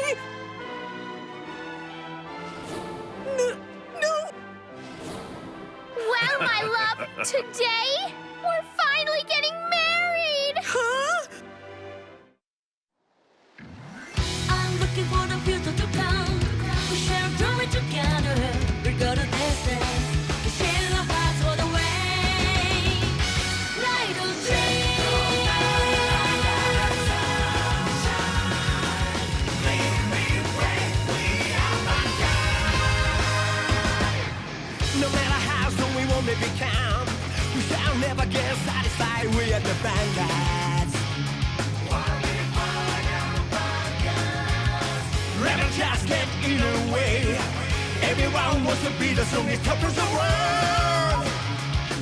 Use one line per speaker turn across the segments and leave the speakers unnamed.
Really? No!
Well, my love, today, we're finally getting married!
Huh?
I'm looking for the future to come. We shall do it together. We're gonna distance. We share our hearts all the way. Light a dream.
No matter how strong we want to become, we shall never get satisfied. We are the Vanguards. Rebel just get in the way. Everyone wants to be the strongest top of the world.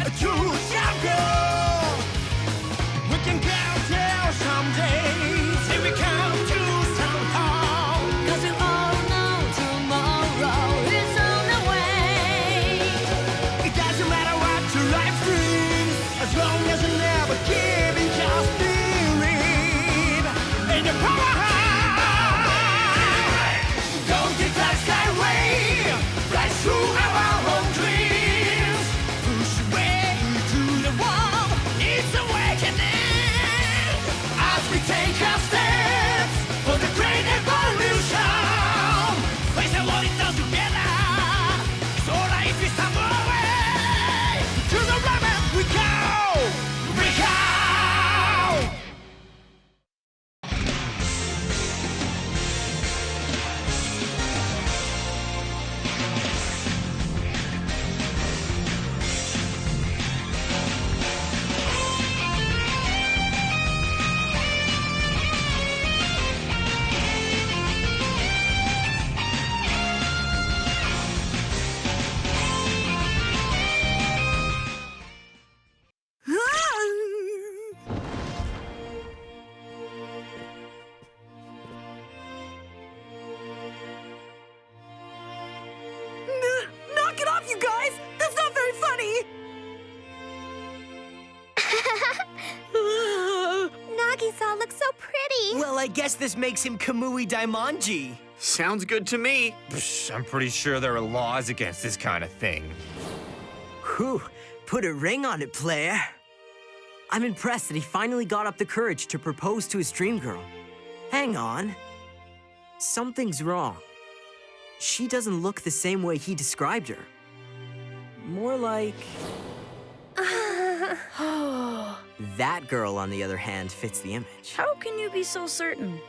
A true champion. We can get there someday. Till we come to some home.
'Cause we all know tomorrow is on the way.
It doesn't matter what your life brings, as long as you never give in, just believe in your power. Don't take that skyway, fly through our own dreams. Push way to the wall, it's awakening. As we take our steps for the great evolution, face the world it does together. So life is somewhere away. To the limit we go. We go.
Knock it off, you guys! That's not very funny!
Nagisa looks so pretty!
Well, I guess this makes him Kamui Daimonji.
Sounds good to me. Psh, I'm pretty sure there are laws against this kind of thing.
Whew, put a ring on it, player. I'm impressed that he finally got up the courage to propose to his dream girl. Hang on. Something's wrong. She doesn't look the same way he described her. More like... That girl, on the other hand, fits the image.
How can you be so certain?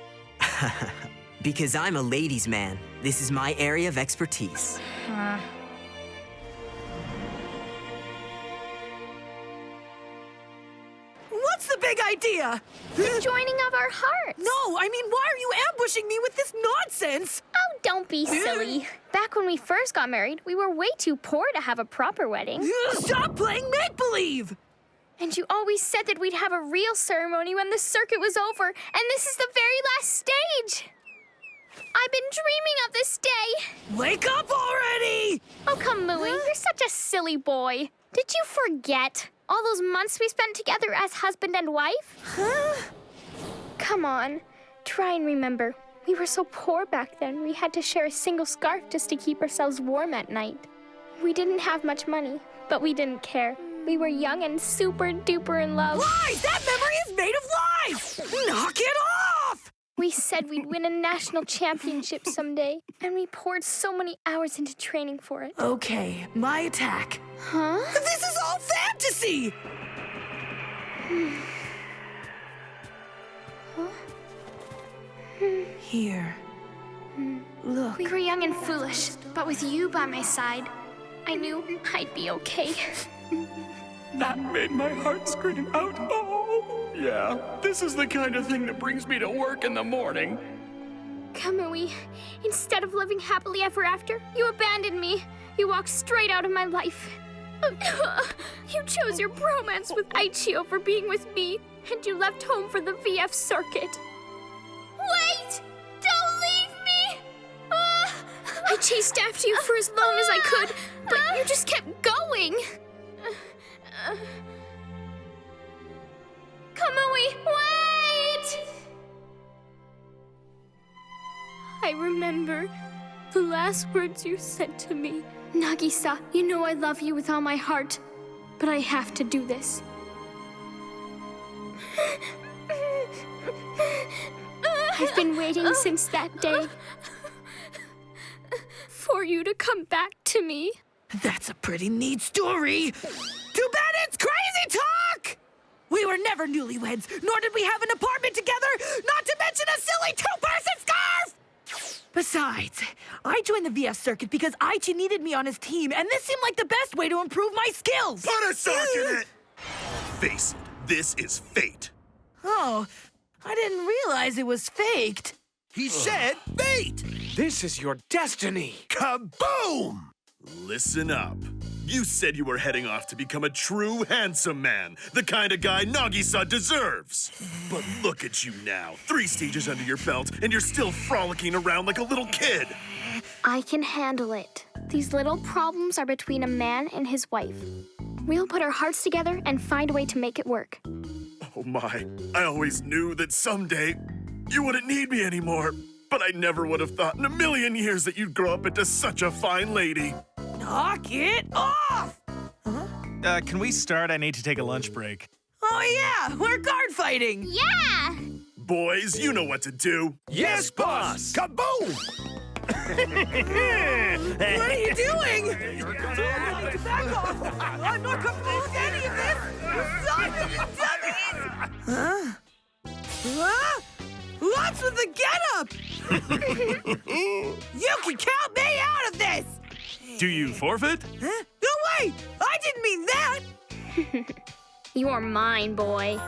Because I'm a ladies' man. This is my area of expertise.
What's the big idea?
The joining of our hearts!
No, I mean, why are you ambushing me with this nonsense?
Oh, don't be silly. Back when we first got married, we were way too poor to have a proper wedding.
Stop playing make-believe!
And you always said that we'd have a real ceremony when the circuit was over, and this is the very last stage. I've been dreaming of this day.
Wake up already!
Oh, Kamui, you're such a silly boy. Did you forget all those months we spent together as husband and wife?
Huh?
Come on, try and remember. We were so poor back then, we had to share a single scarf just to keep ourselves warm at night. We didn't have much money, but we didn't care. We were young and super duper in love.
Lies! That memory is made of lies! Knock it off!
We said we'd win a national championship someday, and we poured so many hours into training for it.
Okay, my attack.
Huh?
This is all fantasy! Here. Look.
We were young and foolish, but with you by my side, I knew I'd be okay.
That made my heart scream out. Oh, yeah. This is the kind of thing that brings me to work in the morning.
Kamui, instead of living happily ever after, you abandoned me. You walked straight out of my life. You chose your bromance with Aichi over being with me, and you left home for the VF circuit. Wait! Don't leave me! I chased after you for as long as I could, but you just kept going. Kamui, wait! I are the last words you said to me. Nagisa, you know I love you with all my heart, but I have to do this. I've been waiting since that day for you to come back to me.
That's a pretty neat story. Too bad it's crazy talk! We were never newlyweds, nor did we have an apartment together, not to mention a silly two-person scarf! Besides, I joined the VF circuit because Aichi needed me on his team, and this seemed like the best way to improve my skills.
Put a sock in it! Face it, this is fate.
Oh, I didn't realize it was faked.
He said fate!
This is your destiny.
Kaboom! Listen up. You said you were heading off to become a true handsome man, the kind of guy Nagisa deserves. But look at you now, 3 stages under your belt, and you're still frolicking around like a little kid.
I can handle it. These little problems are between a man and his wife. We'll put our hearts together and find a way to make it work.
Oh my, I always knew that someday you wouldn't need me anymore. But I never would have thought in a million years that you'd grow up into such a fine lady.
Knock it off!
Can we start? I need to take a lunch break.
Oh yeah, we're card fighting.
Yeah!
Boys, you know what to do.
Yes, boss!
Kaboom!
What are you doing? Back off! I'm not comfortable with any of this! Stop it, you dummies! Huh? What's with the getup? You can count me out of this!
Do you forfeit?
Huh? No way! I didn't mean that!
You're mine, boy.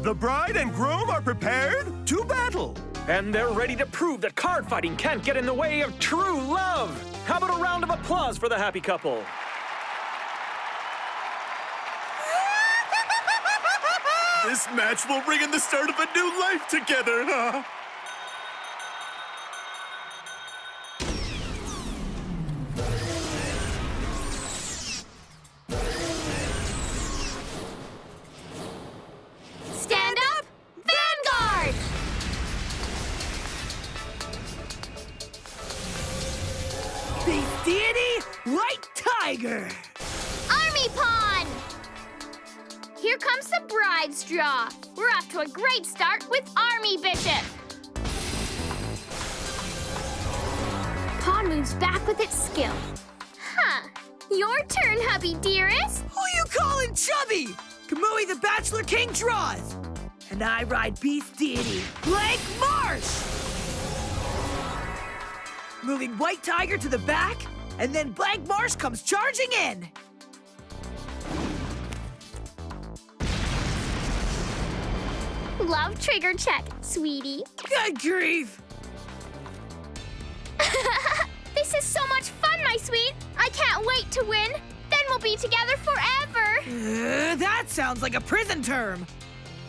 The bride and groom are prepared to battle.
And they're ready to prove that card fighting can't get in the way of true love. How about a round of applause for the happy couple?
This match will ring in the start of a new life together, huh?
Stand up, Vanguard!
Beast Deity, White Tiger!
Army Pawn! Here comes the bride's draw. We're off to a great start with Army Bishop. Pawn moves back with its skill. Huh. Your turn, hubby dearest.
Who you calling chubby? Kamui the Bachelor King draws. And I ride Beast Deity, Blank Marsh! Moving White Tiger to the back, and then Blank Marsh comes charging in.
Love trigger check, sweetie.
Good grief!
This is so much fun, my sweet. I can't wait to win. Then we'll be together forever.
That sounds like a prison term.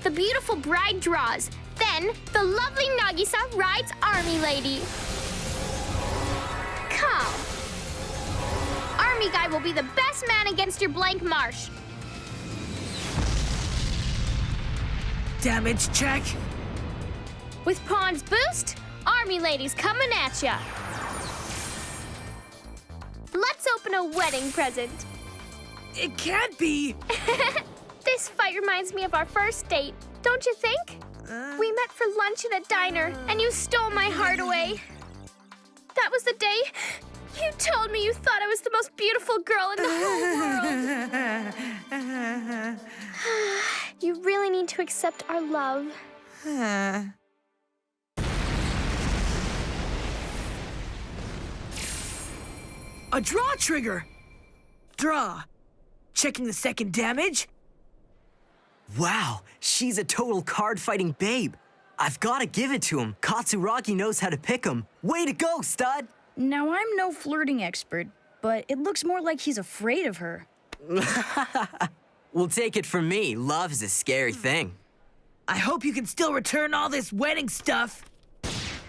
The beautiful bride draws. Then the lovely Nagisa rides Army Lady. Come. Army Guy will be the best man against your Blank Marsh.
Damage check.
With Pawn's boost, Army Lady's coming at ya. Let's open a wedding present.
It can't be.
This fight reminds me of our first date, don't you think? We met for lunch in a diner, and you stole my heart away. That was the day you told me you thought I was the most beautiful girl in the whole world. You really need to accept our love.
A draw trigger. Draw. Checking the second damage.
Wow, she's a total card-fighting babe. I've got to give it to him. Katsuragi knows how to pick him. Way to go, stud!
Now, I'm no flirting expert, but it looks more like he's afraid of her.
Well, take it from me. Love is a scary thing.
I hope you can still return all this wedding stuff.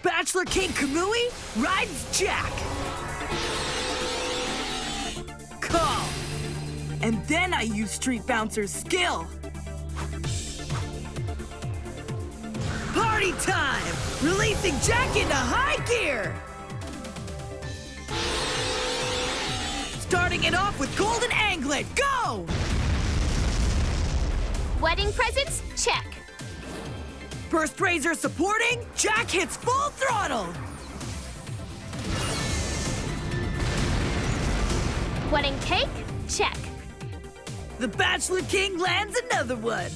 Bachelor King Kamui rides Jack. Call. And then I use Street Bouncer's skill. Party time! Releasing Jack into high gear! Starting it off with Golden Anglet, go!
Wedding presents? Check.
Burst Razor supporting, Jack hits full throttle!
Wedding cake? Check.
The Bachelor King lands another one!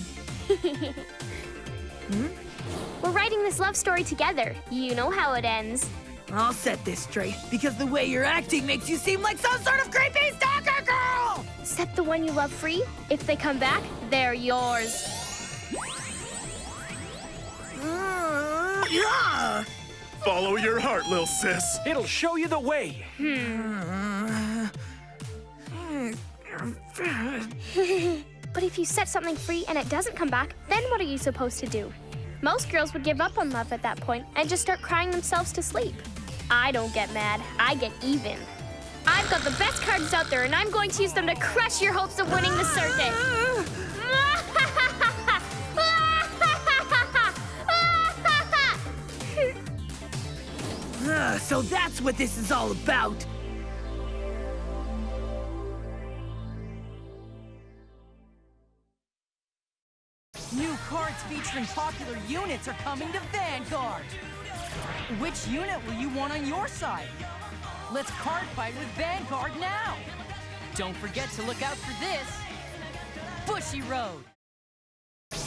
We're writing this love story together. You know how it ends.
I'll set this straight, because the way you're acting makes you seem like some sort of creepy stalker girl!
Set the one you love free. If they come back, they're yours.
Yeah!
Follow your heart, lil sis.
It'll show you the way.
But if you set something free and it doesn't come back, then what are you supposed to do? Most girls would give up on love at that point and just start crying themselves to sleep. I don't get mad, I get even. I've got the best cards out there and I'm going to use them to crush your hopes of winning the circuit.
So that's what this is all about. New cards featuring popular units are coming to Vanguard. Which unit will you want on your side? Let's card fight with Vanguard now. Don't forget to look out for this. Bushiroad.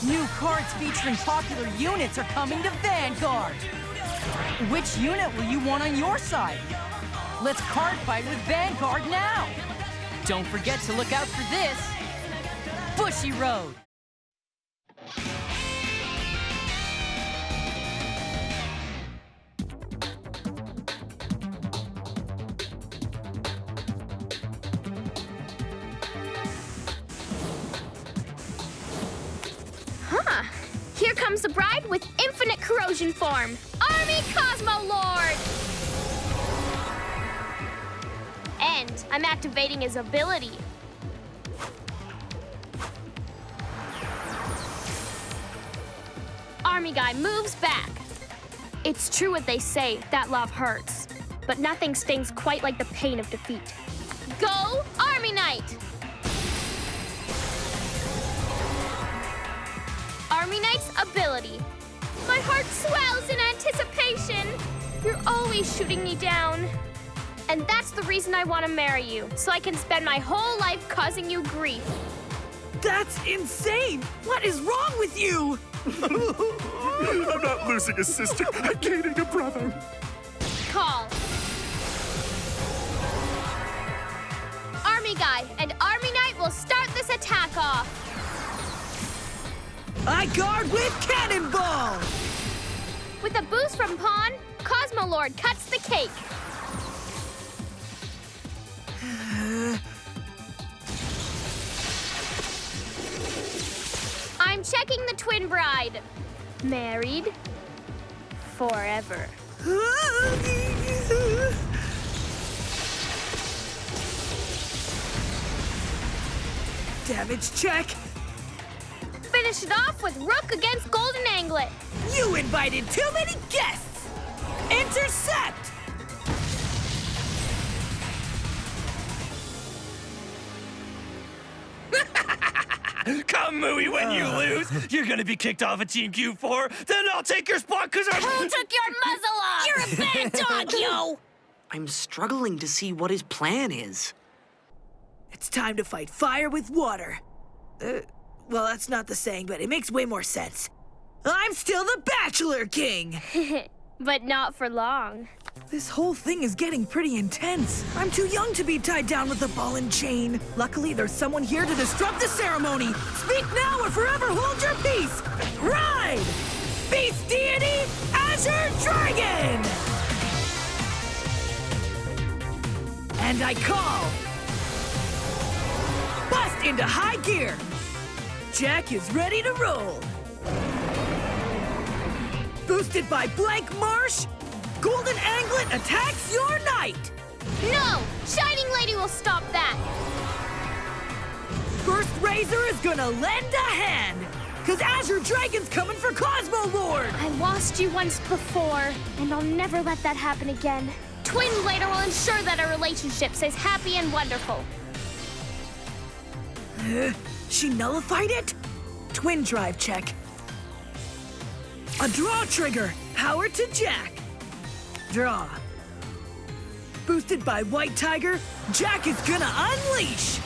New cards featuring popular units are coming to Vanguard. Which unit will you want on your side? Let's card fight with Vanguard now. Don't forget to look out for this. Bushiroad.
Here comes the bride with infinite corrosion form. Army Cosmo Lord! And I'm activating his ability. Army Guy moves back. It's true what they say, that love hurts. But nothing stings quite like the pain of defeat. Go, Army Knight! Army Knight's ability. My heart swells in anticipation. You're always shooting me down. And that's the reason I want to marry you, so I can spend my whole life causing you grief.
That's insane! What is wrong with you?
I'm not losing a sister. I'm gaining a brother.
Call. Army Guy and Army Knight will start this attack off.
I guard with Cannonball!
With a boost from Pawn, Cosmo Lord cuts the cake. I'm checking the twin bride. Married forever.
Damage check.
Finish it off with Rook against Golden Anglet.
You invited too many guests! Intercept!
Come, Mooey, when you lose. You're gonna be kicked off of Team Q4. Then I'll take your spot because I'm...
Who took your muzzle off?
You're a bad dog, yo!
I'm struggling to see what his plan is.
It's time to fight fire with water. Well, that's not the saying, but it makes way more sense. I'm still the Bachelor King!
But not for long.
This whole thing is getting pretty intense. I'm too young to be tied down with a ball and chain. Luckily, there's someone here to disrupt the ceremony. Speak now or forever hold your peace. Ride! Beast Deity, Azure Dragon! And I call... Bust into high gear. Jack is ready to roll. Boosted by Blank Marsh, Golden Anglet attacks your knight!
No! Shining Lady will stop that!
Burst Razor is gonna lend a hand! Cause Azure Dragon's coming for Cosmo Lord!
I lost you once before, and I'll never let that happen again. Twin Blader will ensure that our relationship stays happy and wonderful.
She nullified it? Twin drive check. A draw trigger. Power to Jack. Draw. Boosted by White Tiger, Jack is gonna unleash!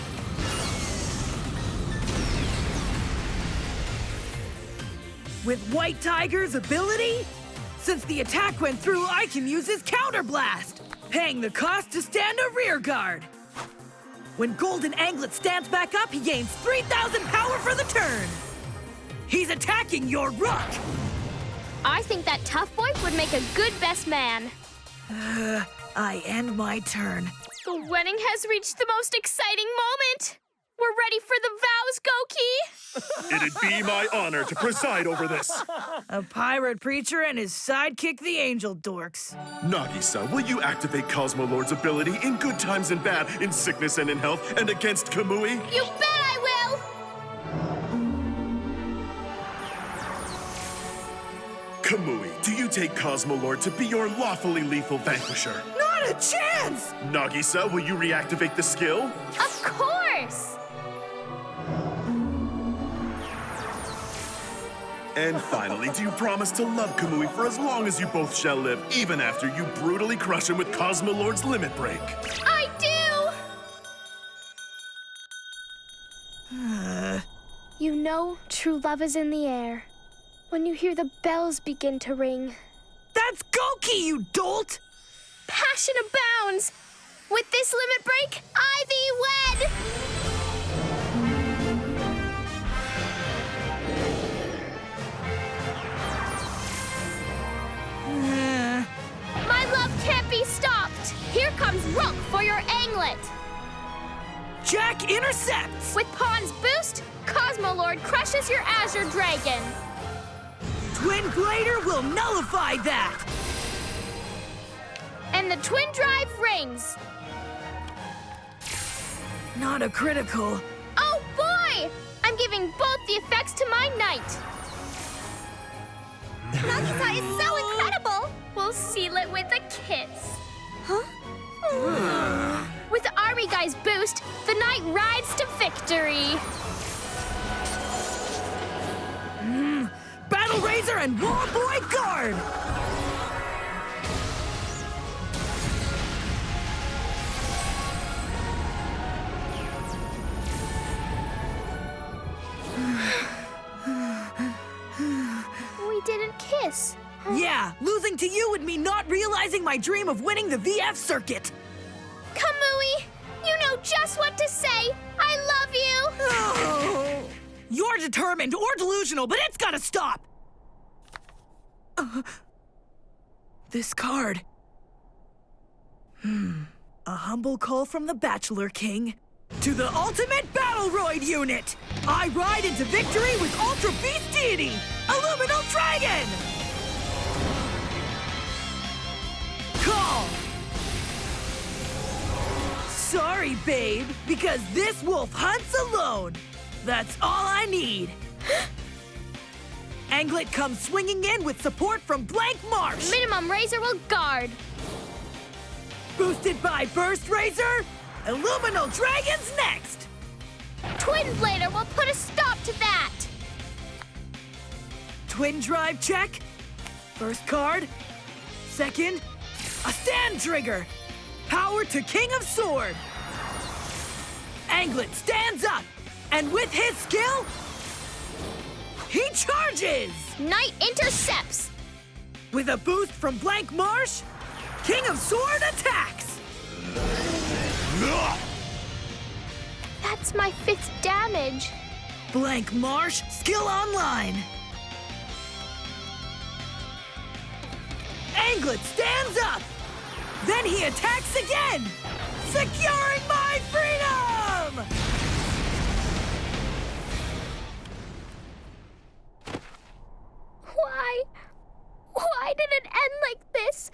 With White Tiger's ability, since the attack went through, I can use his Counter Blast, paying the cost to stand a rear guard. When Golden Anglet stands back up, he gains 3,000 power for the turn. He's attacking your Rook!
I think that tough boy would make a good best man.
I end my turn.
The wedding has reached the most exciting moment. We're ready for the vows, Goki.
It'd be my honor to preside over this.
A pirate preacher and his sidekick, the Angel Dorks.
Nagisa, will you activate Cosmo Lord's ability in good times and bad, in sickness and in health, and against Kamui?
You bet I will!
Kamui, do you take Cosmo Lord to be your lawfully lethal vanquisher?
Not a chance!
Nagisa, will you reactivate the skill?
Of course!
And finally, do you promise to love Kamui for as long as you both shall live, even after you brutally crush him with Cosmo Lord's limit break?
I do! You know true love is in the air when you hear the bells begin to ring.
That's Goki, you dolt!
Passion abounds! With this limit break, I thee wed! My love can't be stopped! Here comes Rook for your anglet!
Jack intercepts!
With Pawn's boost, Cosmo Lord crushes your Azure Dragon!
Twin Blader will nullify that!
And the Twin Drive rings!
Not a critical.
Oh boy! I'm giving both the effects to my knight! Nagisa is so incredible! We'll seal it with a kiss. Huh? With the Army Guy's boost, the knight rides to victory!
Battle Razor and War Boy Guard!
We didn't kiss.
Yeah, losing to you would mean not realizing my dream of winning the VF circuit.
Kamui, you know just what to say. I love you.
Oh, you're determined or delusional, but it's gotta stop. This card. A humble call from the Bachelor King. To the ultimate Battleroid unit! I ride into victory with Ultra Beast Deity, Illuminal Dragon! Call! Sorry, babe, because this wolf hunts alone. That's all I need. Anglet comes swinging in with support from Blank Marsh.
Minimum Razor will guard.
Boosted by Burst Razor, Illuminal Dragon's next.
Twin Blader will put a stop to that.
Twin Drive check. First card. Second, a stand trigger. Power to King of Sword. Anglet stands up, and with his skill, he charges!
Knight intercepts.
With a boost from Blank Marsh, King of Sword attacks!
That's my 5th damage.
Blank Marsh, skill online. Anglet stands up. Then he attacks again, securing my freedom!
Why did it end like this?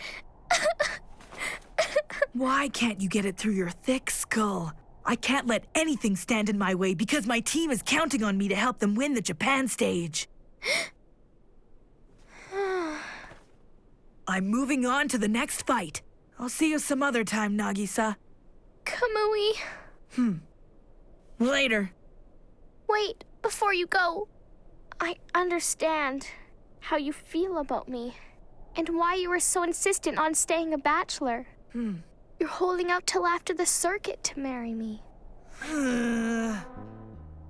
Why can't you get it through your thick skull? I can't let anything stand in my way because my team is counting on me to help them win the Japan stage. I'm moving on to the next fight. I'll see you some other time, Nagisa.
Kamui.
Later.
Wait, before you go. I understand how you feel about me and why you were so insistent on staying a bachelor. You're holding out till after the circuit to marry me.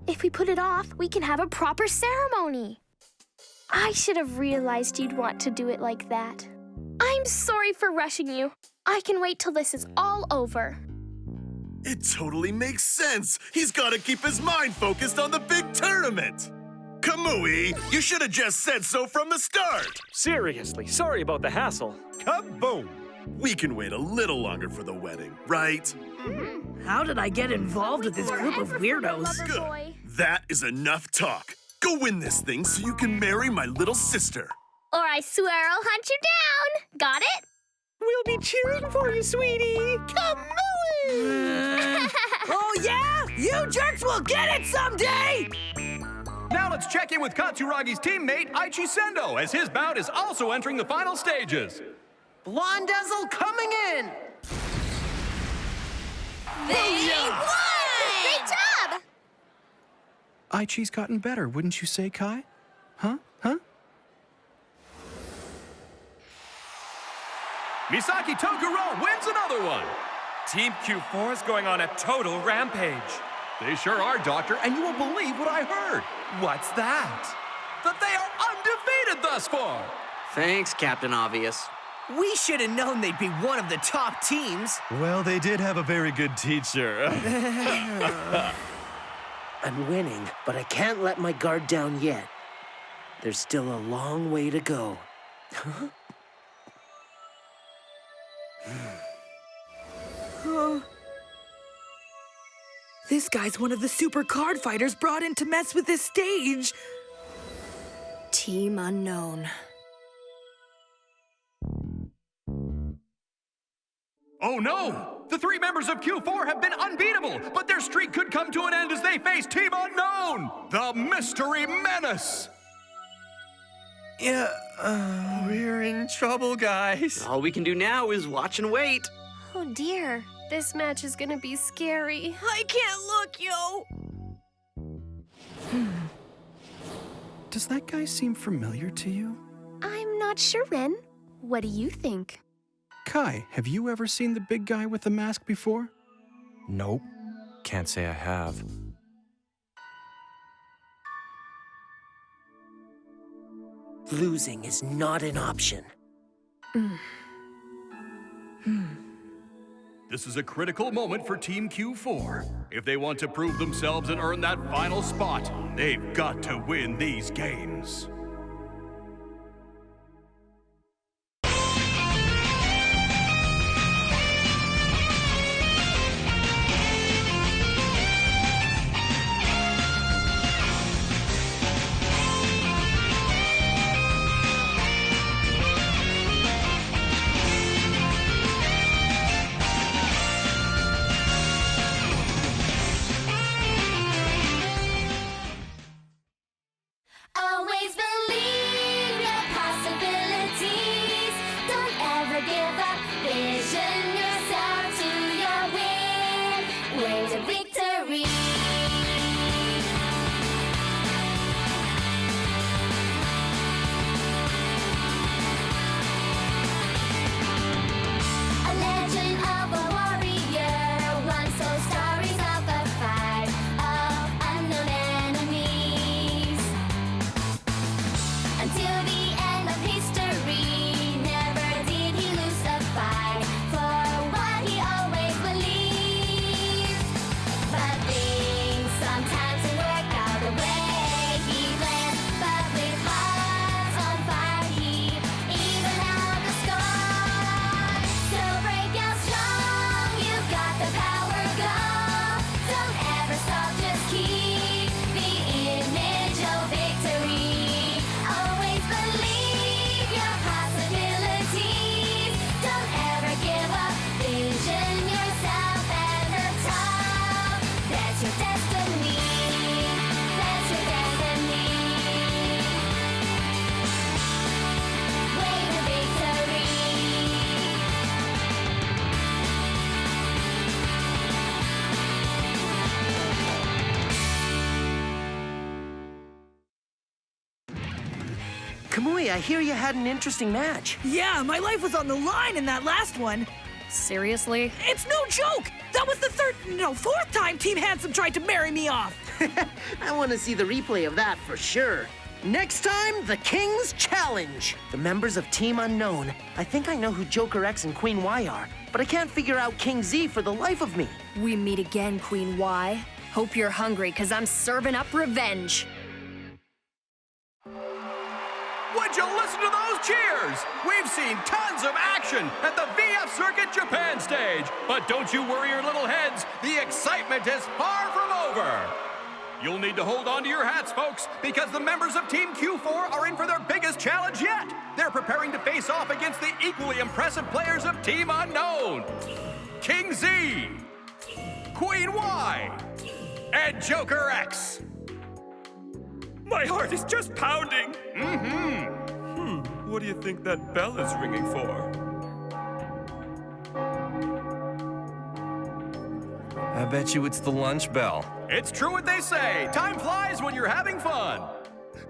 If we put it off, we can have a proper ceremony. I should have realized you'd want to do it like that. I'm sorry for rushing you. I can wait till this is all over.
It totally makes sense. He's got to keep his mind focused on the big tournament. Kamui, you should have just said so from the start.
Seriously, sorry about the hassle.
Kaboom!
We can wait a little longer for the wedding, right?
How did I get involved with this group of weirdos?
Lover
Good.
boy.
That is enough talk. Go win this thing so you can marry my little sister.
Or I swear I'll hunt you down. Got it?
We'll be cheering for you, sweetie.
Oh yeah? You jerks will get it someday!
Now let's check in with Katsuragi's teammate, Aichi Sendo, as his bout is also entering the final stages.
Blondazzle coming in!
They won! Great job!
Aichi's gotten better, wouldn't you say, Kai? Huh? Misaki Tokuro wins another one!
Team Q4 is going on a total rampage.
They sure are, Doctor, and you won't believe what I heard.
What's that?
That they are undefeated thus far!
Thanks, Captain Obvious. We should have known they'd be one of the top teams.
Well, they did have a very good teacher.
I'm winning, but I can't let my guard down yet. There's still a long way to go.
This guy's one of the super card fighters brought in to mess with this stage.
Team unknown.
Oh no! The three members of Q4 have been unbeatable, but their streak could come to an end as they face Team Unknown, the Mystery Menace!
We're in trouble, guys.
All we can do now is watch and wait.
Oh dear, this match is gonna be scary.
I can't look, yo!
Does that guy seem familiar to you?
I'm not sure, Ren. What do you think?
Kai, have you ever seen the big guy with the mask before?
Nope. Can't say I have.
Losing is not an option.
This is a critical moment for Team Q4. If they want to prove themselves and earn that final spot, they've got to win these games.
Always believe.
Kamui, I hear you had an interesting match.
Yeah, my life was on the line in that last one.
Seriously?
It's no joke! That was the fourth time Team Handsome tried to marry me off!
I want to see the replay of that for sure. Next time, the King's Challenge. The members of Team Unknown. I think I know who Joker X and Queen Y are, but I can't figure out King Z for the life of me.
We meet again, Queen Y. Hope you're hungry, because I'm serving up revenge.
Would you listen to those cheers? We've seen tons of action at the VF Circuit Japan stage. But don't you worry your little heads, the excitement is far from over. You'll need to hold on to your hats, folks, because the members of Team Q4 are in for their biggest challenge yet. They're preparing to face off against the equally impressive players of Team Unknown. King Z, Queen Y, and Joker X.
My heart is just pounding. What do you think that bell is ringing for?
I bet you it's the lunch bell.
It's true what they say. Time flies when you're having fun.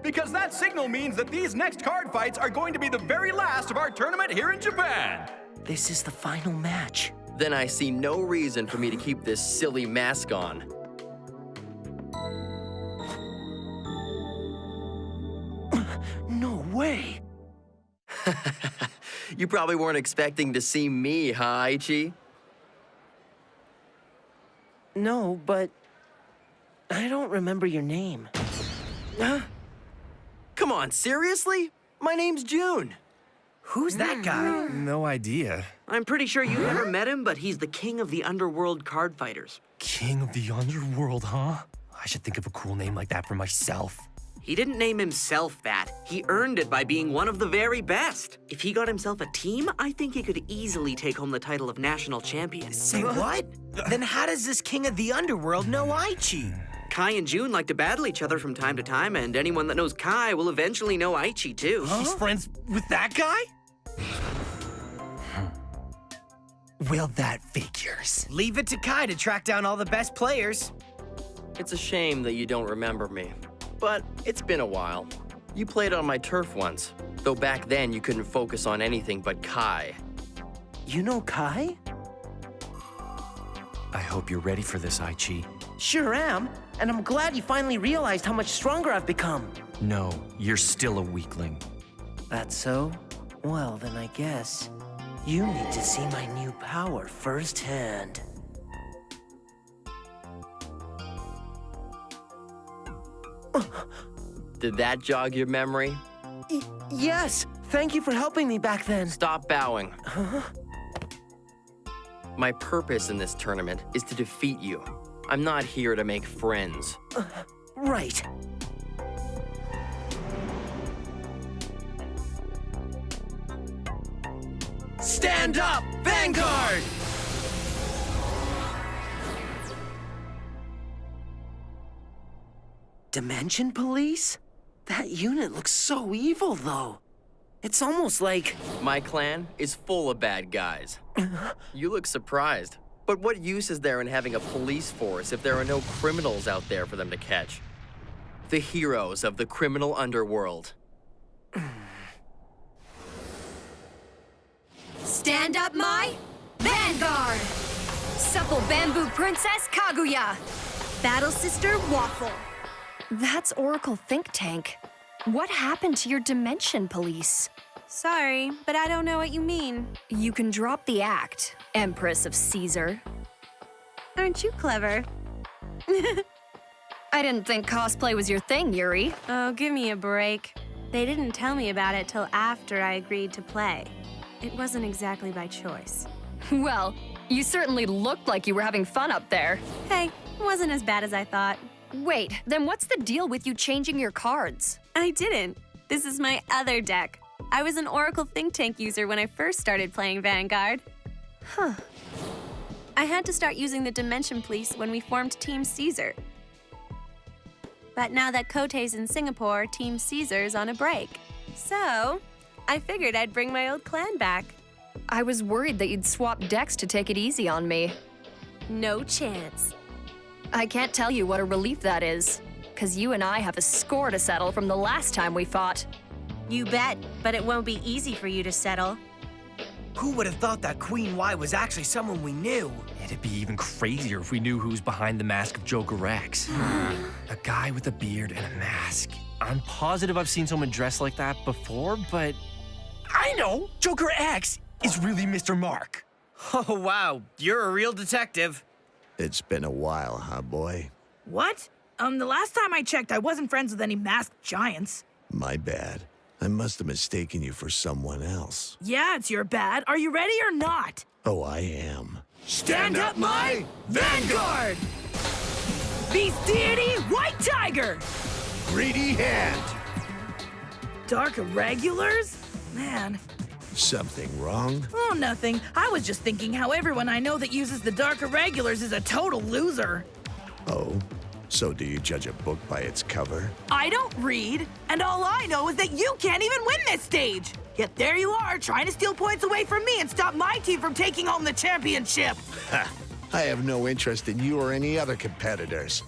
Because that signal means that these next card fights are going to be the very last of our tournament here in Japan.
This is the final match.
Then I see no reason for me to keep this silly mask on.
No way.
You probably weren't expecting to see me, huh, Aichi?
No, but I don't remember your name.
Huh? Come on, seriously? My name's June.
Who's that guy?
No idea.
I'm pretty sure you never met him, but he's the king of the underworld card fighters.
King of the underworld, huh? I should think of a cool name like that for myself.
He didn't name himself that. He earned it by being one of the very best. If he got himself a team, I think he could easily take home the title of national champion.
Say what? Then how does this king of the underworld know Aichi?
Kai and June like to battle each other from time to time, and anyone that knows Kai will eventually know Aichi too.
He's friends with that guy? Well, that figures. Leave it to Kai to track down all the best players.
It's a shame that you don't remember me. But it's been a while. You played on my turf once, though back then you couldn't focus on anything but Kai.
You know Kai?
I hope you're ready for this, Aichi.
Sure am, and I'm glad you finally realized how much stronger I've become.
No, you're still a weakling.
That's so? Well, then I guess you need to see my new power firsthand.
Did that jog your memory?
Yes, thank you for helping me back then.
Stop bowing. My purpose in this tournament is to defeat you. I'm not here to make friends.
Right.
Stand up, Vanguard!
Dimension Police? That unit looks so evil, though. It's almost like...
My clan is full of bad guys. You look surprised. But what use is there in having a police force if there are no criminals out there for them to catch? The heroes of the criminal underworld.
Stand up, my Vanguard! Supple Bamboo Princess Kaguya! Battle Sister Waffle! That's Oracle Think Tank. What happened to your Dimension Police?
Sorry, but I don't know what you mean.
You can drop the act, Empress of Caesar.
Aren't you clever?
I didn't think cosplay was your thing, Yuri.
Oh, give me a break. They didn't tell me about it till after I agreed to play. It wasn't exactly by choice.
Well, you certainly looked like you were having fun up there.
Hey, it wasn't as bad as I thought.
Wait, then what's the deal with you changing your cards?
I didn't. This is my other deck. I was an Oracle Think Tank user when I first started playing Vanguard.
Huh.
I had to start using the Dimension Police when we formed Team Caesar. But now that Kote's in Singapore, Team Caesar's on a break. So, I figured I'd bring my old clan back.
I was worried that you'd swap decks to take it easy on me.
No chance.
I can't tell you what a relief that is, because you and I have a score to settle from the last time we fought.
You bet, but it won't be easy for you to settle.
Who would have thought that Queen Y was actually someone we knew?
It'd be even crazier if we knew who's behind the mask of Joker X. A guy with a beard and a mask. I'm positive I've seen someone dressed like that before, but I know! Joker X is really Mr. Mark.
Oh, wow. You're a real detective.
It's been a while, huh, boy?
What? The last time I checked, I wasn't friends with any masked giants.
My bad. I must have mistaken you for someone else.
Yeah, it's your bad. Are you ready or not?
Oh, I am.
Stand up, my Vanguard! Beast Deity, White Tiger!
Greedy Hand!
Dark Irregulars? Man.
Something wrong?
Oh, nothing. I was just thinking how everyone I know that uses the Dark Irregulars is a total loser.
Oh? So do you judge a book by its cover?
I don't read, and all I know is that you can't even win this stage. Yet there you are, trying to steal points away from me and stop my team from taking home the championship.
Ha! I have no interest in you or any other competitors.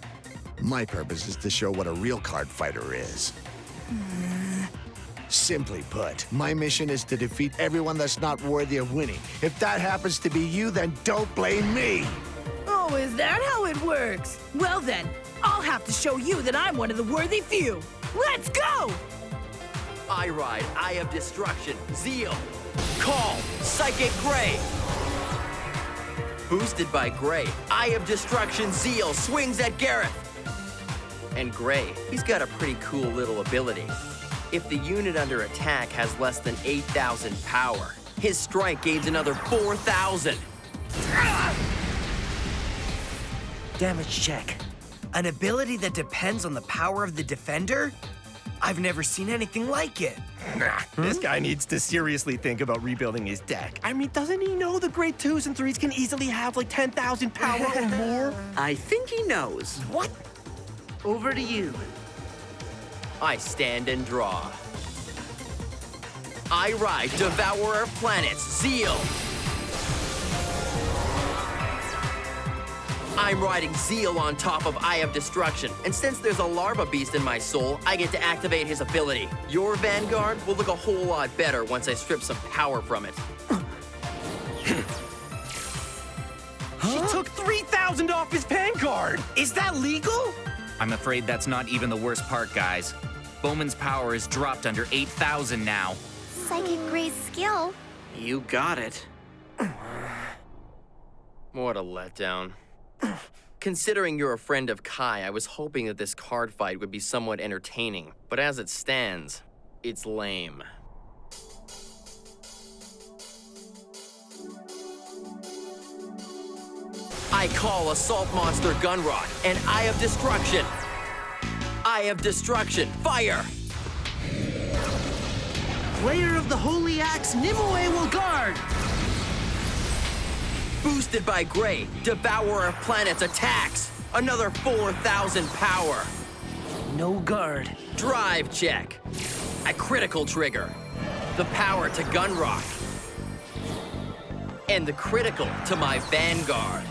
My purpose is to show what a real card fighter is. Simply put, my mission is to defeat everyone that's not worthy of winning. If that happens to be you, then don't blame me.
Oh, is that how it works? Well then, I'll have to show you that I'm one of the worthy few. Let's go!
I ride Eye of Destruction, Zeal. Call, Psychic Gray. Boosted by Gray, Eye of Destruction, Zeal swings at Gareth. And Gray, he's got a pretty cool little ability. If the unit under attack has less than 8,000 power, his strike gains another 4,000.
Damage check. An ability that depends on the power of the defender? I've never seen anything like it.
Nah, this guy needs to seriously think about rebuilding his deck. I mean, doesn't he know the grade 2s and 3s can easily have like 10,000 power or more?
I think he knows.
What?
Over to you.
I stand and draw. I ride Devourer of Planets, Zeal. I'm riding Zeal on top of Eye of Destruction, and since there's a larva beast in my soul, I get to activate his ability. Your Vanguard will look a whole lot better once I strip some power from it.
She took 3,000 off his Vanguard!
Is that legal?
I'm afraid that's not even the worst part, guys. Bowman's power is dropped under 8,000 now.
Psychic Gray's skill.
You got it.
What a letdown. Considering you're a friend of Kai, I was hoping that this card fight would be somewhat entertaining, but as it stands, it's lame. I call Assault Monster Gunrock and Eye of Destruction. Eye of Destruction, fire!
Player of the Holy Axe, Nimue will guard.
Boosted by Gray, Devourer of Planets attacks. Another 4,000 power.
No guard.
Drive check. A critical trigger. The power to Gunrock. And the critical to my Vanguard.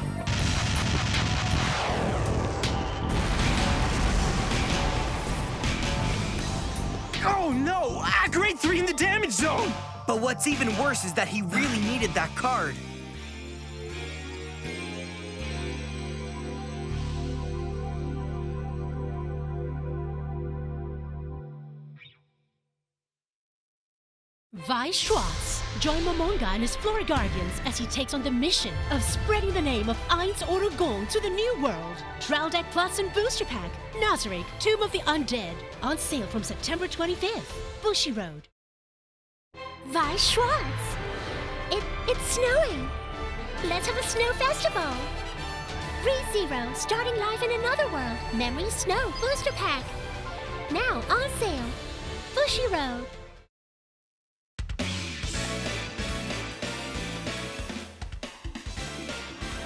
Oh no! Grade 3 in the damage zone!
But what's even worse is that he really needed that card.
Vi Schwartz. Join Momonga and his Flora Guardians as he takes on the mission of spreading the name of Eins Orogon to the New World. Trial Deck Plus and Booster Pack. Nazarick, Tomb of the Undead. On sale from September 25th. Bushiroad.
Vi Schwartz. It's snowing. Let's have a snow festival. ReZero, starting life in another world. Memory Snow Booster Pack. Now on sale. Bushiroad.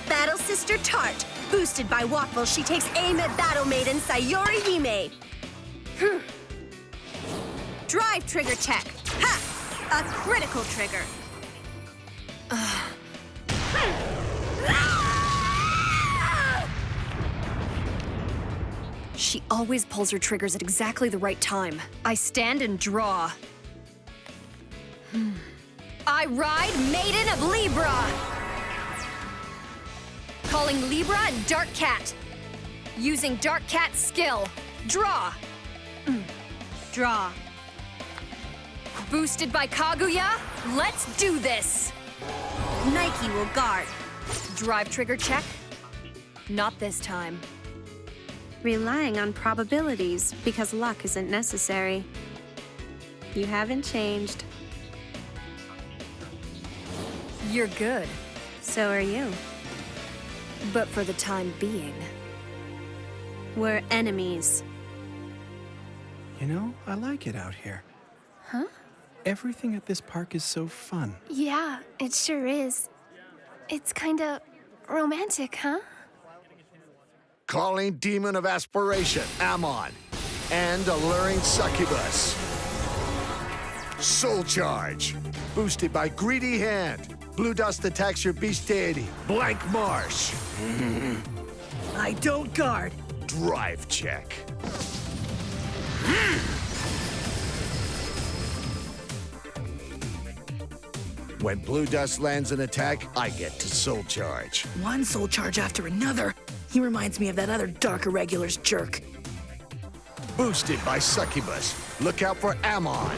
Battle Sister Tart. Boosted by Waffle, she takes aim at Battle Maiden Sayori Hime. Drive trigger check. Ha! A critical trigger.
She always pulls her triggers at exactly the right time. I stand and draw. I ride Maiden of Libra. Calling Libra Dark Cat. Using Dark Cat's skill. Draw.
Draw.
Boosted by Kaguya, let's do this.
Nike will guard.
Drive trigger check. Not this time.
Relying on probabilities because luck isn't necessary. You haven't changed.
You're good.
So are you.
But for the time being.
We're enemies.
You know, I like it out here.
Huh?
Everything at this park is so fun.
Yeah, it sure is. It's kinda romantic, huh?
Calling Demon of Aspiration, Amon. And alluring succubus. Soul Charge. Boosted by Greedy Hand. Blue Dust attacks your beast deity. Blank Marsh.
I don't guard.
Drive check. When Blue Dust lands an attack, I get to Soul Charge.
One soul charge after another. He reminds me of that other Dark Irregulars jerk.
Boosted by Succubus. Look out for Amon.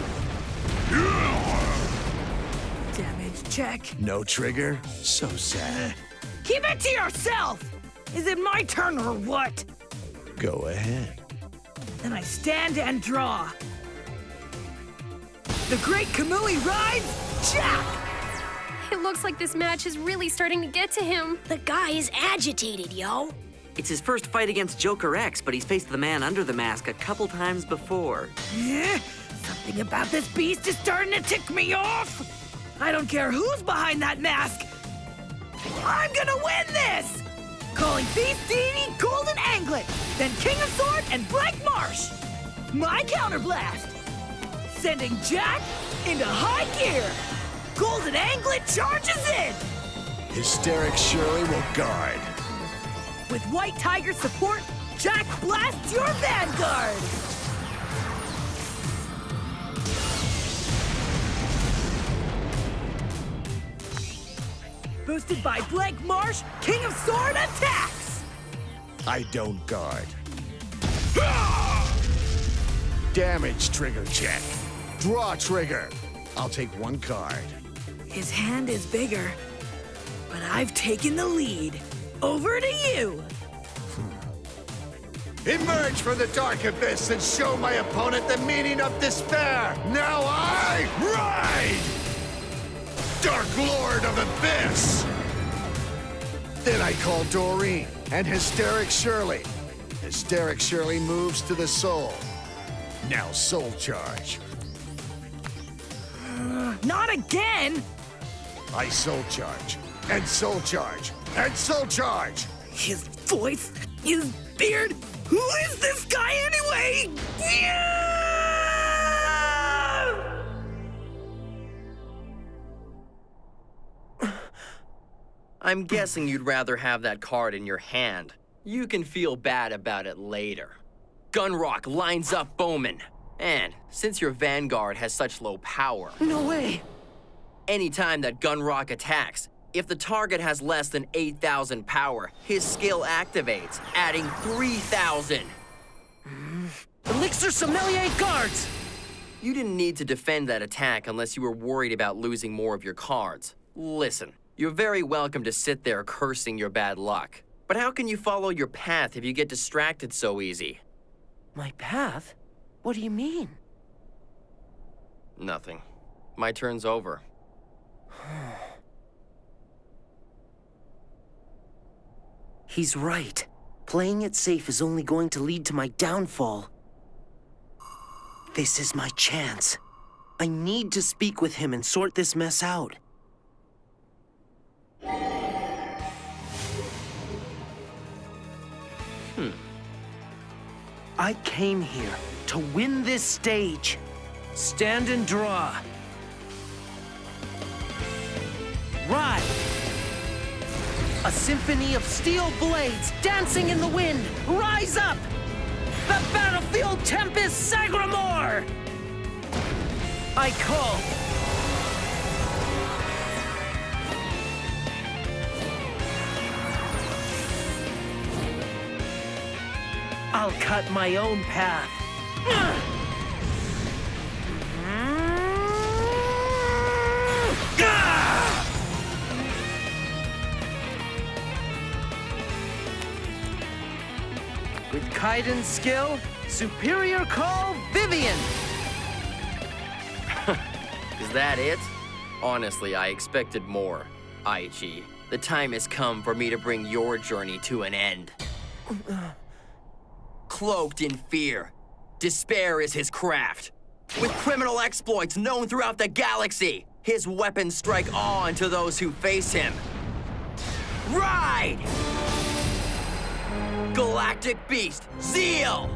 Damage check.
No trigger? So sad.
Keep it to yourself! Is it my turn or what?
Go ahead.
Then I stand and draw. The Great Kamui rides Jack!
It looks like this match is really starting to get to him.
The guy is agitated, yo.
It's his first fight against Joker X, but he's faced the man under the mask a couple times before.
Yeah, something about this beast is starting to tick me off. I don't care who's behind that mask. I'm gonna win this! Calling Beast Deity Golden Anglet, then King of Sword and Blank Marsh. My counterblast. Sending Jack into high gear. Golden Anglet charges in.
Hysteric Shirley will guard.
With White Tiger support, Jack blasts your Vanguard. Boosted by Blank Marsh, King of Sword attacks!
I don't guard. Damage trigger check. Draw trigger. I'll take one card.
His hand is bigger, but I've taken the lead. Over to you!
Emerge from the dark abyss and show my opponent the meaning of despair! Now I ride! Dark Lord of Abyss! Then I call Doreen and Hysteric Shirley. Hysteric Shirley moves to the soul. Now Soul Charge.
Not again!
I Soul Charge, and Soul Charge, and Soul Charge!
His voice, his beard, who is this guy anyway?
I'm guessing you'd rather have that card in your hand. You can feel bad about it later. Gunrock lines up Bowman. And since your Vanguard has such low power...
No way!
Anytime that Gunrock attacks, if the target has less than 8,000 power, his skill activates, adding 3,000.
Elixir Sommelier guards!
You didn't need to defend that attack unless you were worried about losing more of your cards. Listen, you're very welcome to sit there cursing your bad luck. But how can you follow your path if you get distracted so easy?
My path? What do you mean?
Nothing. My turn's over.
He's right. Playing it safe is only going to lead to my downfall. This is my chance. I need to speak with him and sort this mess out. I came here to win this stage. Stand and draw. Ride. A symphony of steel blades dancing in the wind. Rise up! The battlefield tempest Sagramore! I call I'll cut my own path. With Kaiden's skill, superior call Vivian!
Is that it? Honestly, I expected more, Aichi. The time has come for me to bring your journey to an end. Cloaked in fear, despair is his craft. With criminal exploits known throughout the galaxy, his weapons strike awe into those who face him. Ride! Galactic Beast, Zeal!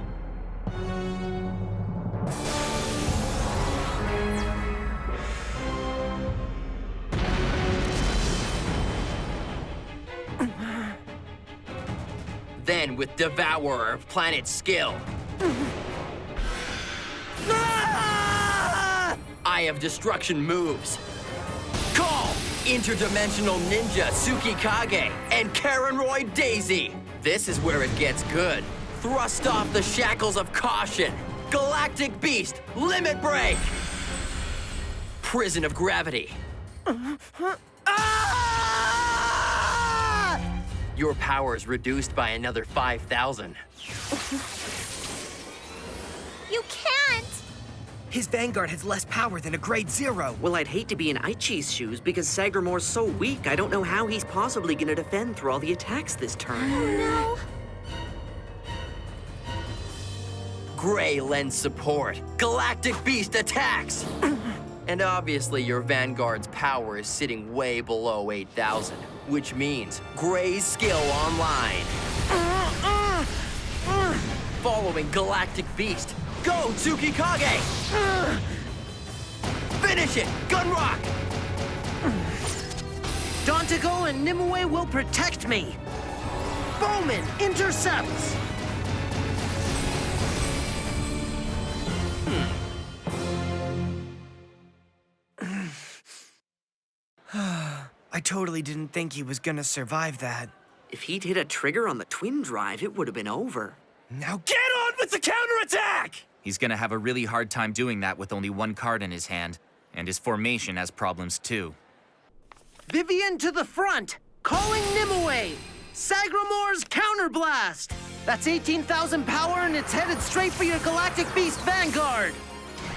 Then with Devourer of Planet Skill. Eye of Destruction moves. Call Interdimensional Ninja Tsukikage and Karenroid Daisy. This is where it gets good. Thrust off the shackles of caution. Galactic Beast, Limit Break. Prison of Gravity. Your power is reduced by another 5,000.
You can't!
His Vanguard has less power than a grade 0.
Well, I'd hate to be in Aichi's shoes because Sagramore's so weak, I don't know how he's possibly gonna defend through all the attacks this turn.
Oh, no.
Gray lends support. Galactic Beast attacks! And obviously your Vanguard's power is sitting way below 8,000, which means Gray's skill online. Following Galactic Beast, go Tsukikage! Finish it, Gunrock!
Dontago and Nimue will protect me. Bowman intercepts.
I totally didn't think he was gonna survive that.
If he'd hit a trigger on the twin drive, it would have been over.
Now get on with the counterattack!
He's gonna have a really hard time doing that with only one card in his hand, and his formation has problems too.
Vivian to the front, calling Nimue. Sagramore's counterblast. That's 18,000 power and it's headed straight for your Galactic Beast Vanguard.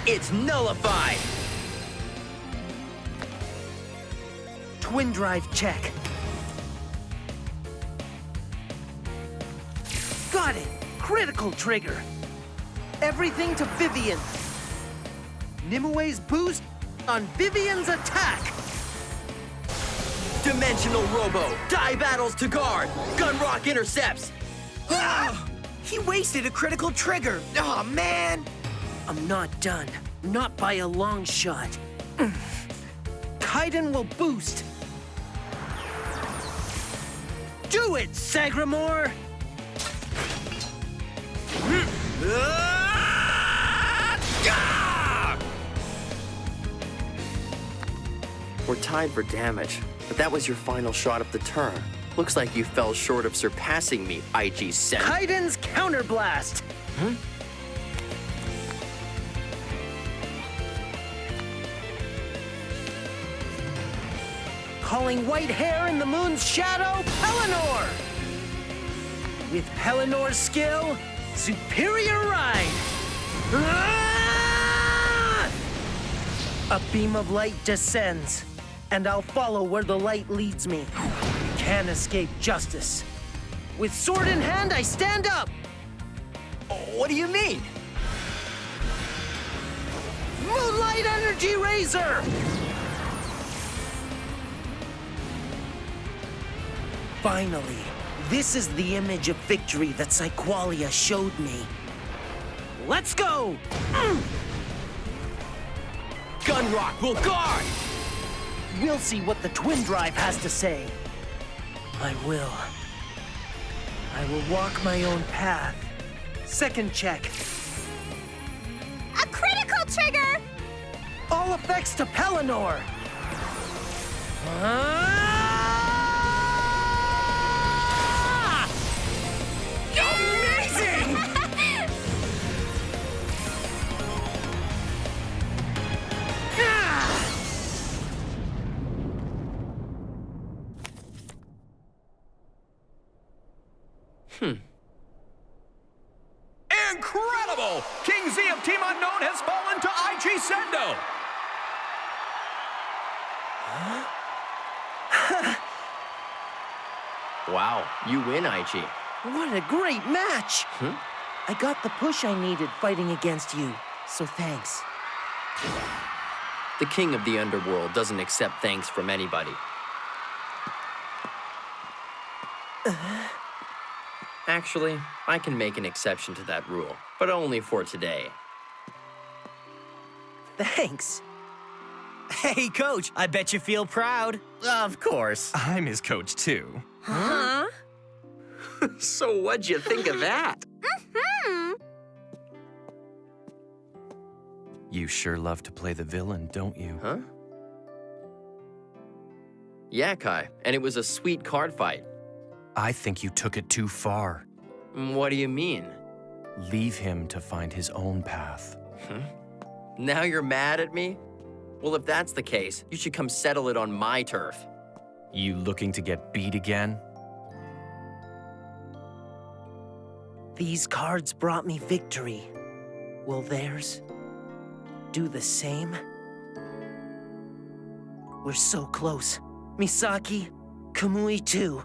It's nullified.
Twin drive check. Got it. Critical trigger. Everything to Vivian. Nimue's boost on Vivian's attack.
Dimensional Robo, die battles to guard. Gunrock intercepts.
Ah! He wasted a critical trigger. Aw, man.
I'm not done. Not by a long shot. Kaiden will boost. Do it, Sagramore!
We're tied for damage, but that was your final shot of the turn. Looks like you fell short of surpassing me, Aichi-sen.
Kaiden's counterblast! Calling white hair in the moon's shadow, Pelennor! With Pellennor skill, superior ride! A beam of light descends, and I'll follow where the light leads me. You can't escape justice. With sword in hand, I stand up!
What do you mean?
Moonlight Energy Razor! Finally, this is the image of victory that Psyqualia showed me. Let's go!
Gunrock will guard!
We'll see what the twin drive has to say. I will walk my own path. Second check.
A critical trigger!
All effects to Pelennor.
Amazing!
Unknown has fallen to Aichi Sendo.
Wow, you win, Aichi.
What a great match! I got the push I needed fighting against you, so thanks.
The king of the underworld doesn't accept thanks from anybody. Actually, I can make an exception to that rule, but only for today.
Thanks.
Hey, Coach, I bet you feel proud.
Of course.
I'm his coach, too.
Huh?
So what'd you think of that?
You sure love to play the villain, don't you?
Huh? Yeah, Kai, and it was a sweet card fight.
I think you took it too far.
What do you mean?
Leave him to find his own path.
Now you're mad at me? Well, if that's the case, you should come settle it on my turf.
You looking to get beat again?
These cards brought me victory. Will theirs do the same? We're so close. Misaki, Kamui too.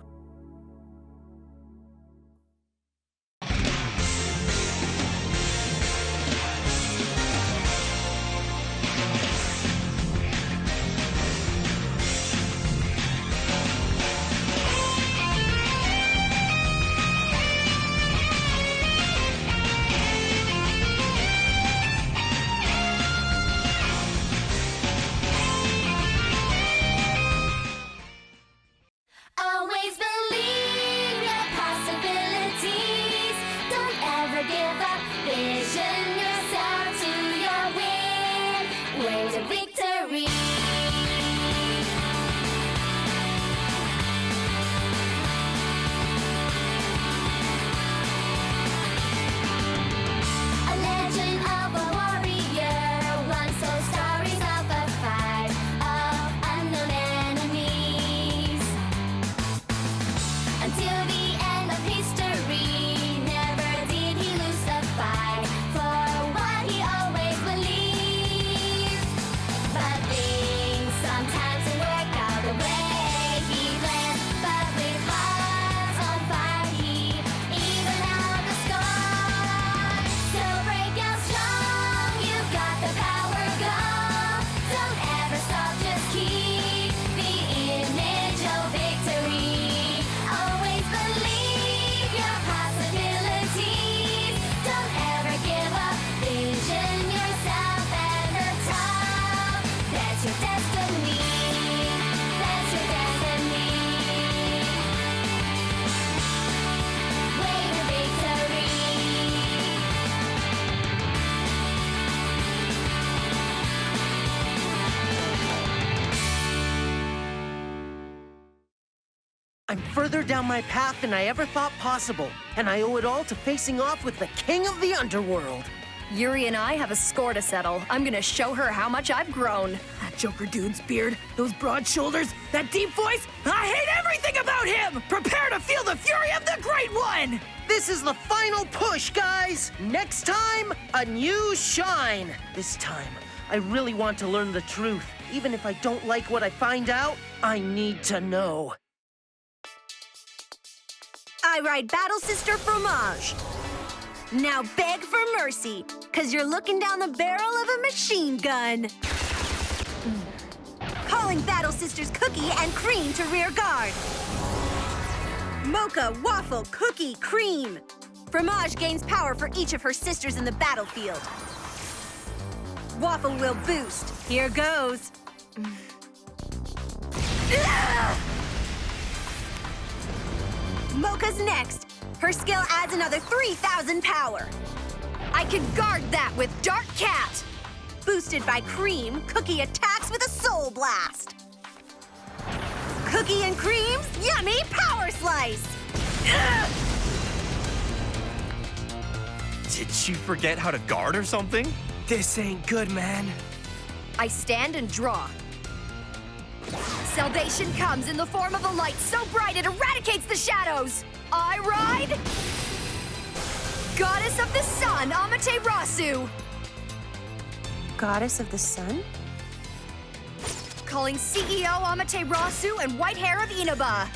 Always believe your possibilities. Don't ever give up. Vision yourself to your win. Way to victory. A legend of a warrior, one soul stories of a fight of unknown enemies. Until the end of history, never did he lose a fight for what he always believed. But things sometimes don't work out the way he planned. But with hearts on fire, he even out the sky. So break out strong, you've got the power, go. Don't ever stop, just keep the image of victory. Always believe your possibilities. Don't ever give up. Vision yourself at the top. That's your destiny. That's your destiny. Way to victory.
I'm further down my path than I ever thought possible, and I owe it all to facing off with the king of the underworld.
Yuri and I have a score to settle. I'm gonna show her how much I've grown.
That Joker dude's beard, those broad shoulders, that deep voice, I hate everything about him! Prepare to feel the fury of the Great One!
This is the final push, guys! Next time, a new shine! This time, I really want to learn the truth. Even if I don't like what I find out, I need to know.
I ride Battle Sister Fromage. Now beg for mercy, cause you're looking down the barrel of a machine gun. Calling Battle Sisters Cookie and Cream to rear guard. Mocha, Waffle, Cookie, Cream. Fromage gains power for each of her sisters in the battlefield. Waffle will boost. Here goes. Mocha's next. Her skill adds another 3,000 power. I can guard that with Dark Cat. Boosted by Cream, Cookie attacks with a Soul Blast. Cookie and Cream's yummy Power Slice.
Did you forget how to guard or something?
This ain't good, man.
I stand and draw. Salvation comes in the form of a light so bright it eradicates the shadows. I ride Goddess of the Sun, Amaterasu.
Goddess of the Sun?
Calling CEO Amaterasu and White Hair of Inaba.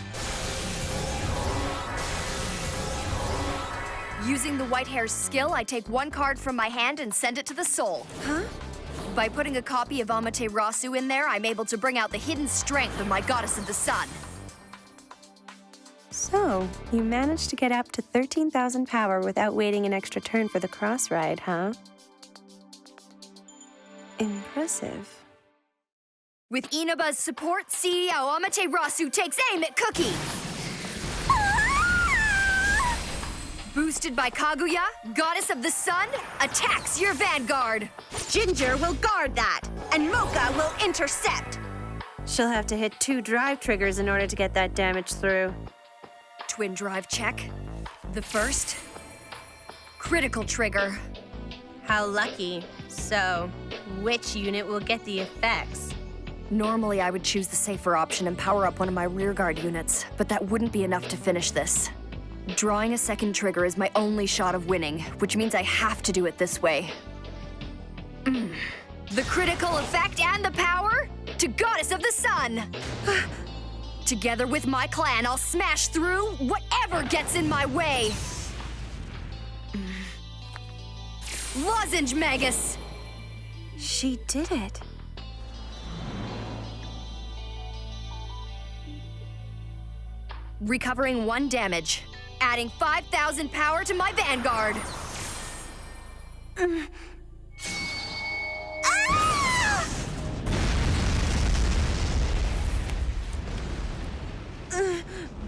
Using the White Hair's skill, I take one card from my hand and send it to the soul.
Huh?
By putting a copy of Amaterasu in there, I'm able to bring out the hidden strength of my Goddess of the Sun.
So, you managed to get up to 13,000 power without waiting an extra turn for the cross ride, huh? Impressive.
With Inaba's support, CEO Amaterasu takes aim at Cookie. Boosted by Kaguya, Goddess of the Sun, attacks your Vanguard.
Ginger will guard that, and Mocha will intercept. She'll have to hit 2 drive triggers in order to get that damage through.
Twin drive check. The first, critical trigger.
How lucky. So, which unit will get the effects?
Normally, I would choose the safer option and power up one of my rearguard units, but that wouldn't be enough to finish this. Drawing a second trigger is my only shot of winning, which means I have to do it this way. The critical effect and the power to Goddess of the Sun. Together with my clan, I'll smash through whatever gets in my way. Lozenge Magus!
She did it.
Recovering 1 damage, adding 5,000 power to my Vanguard.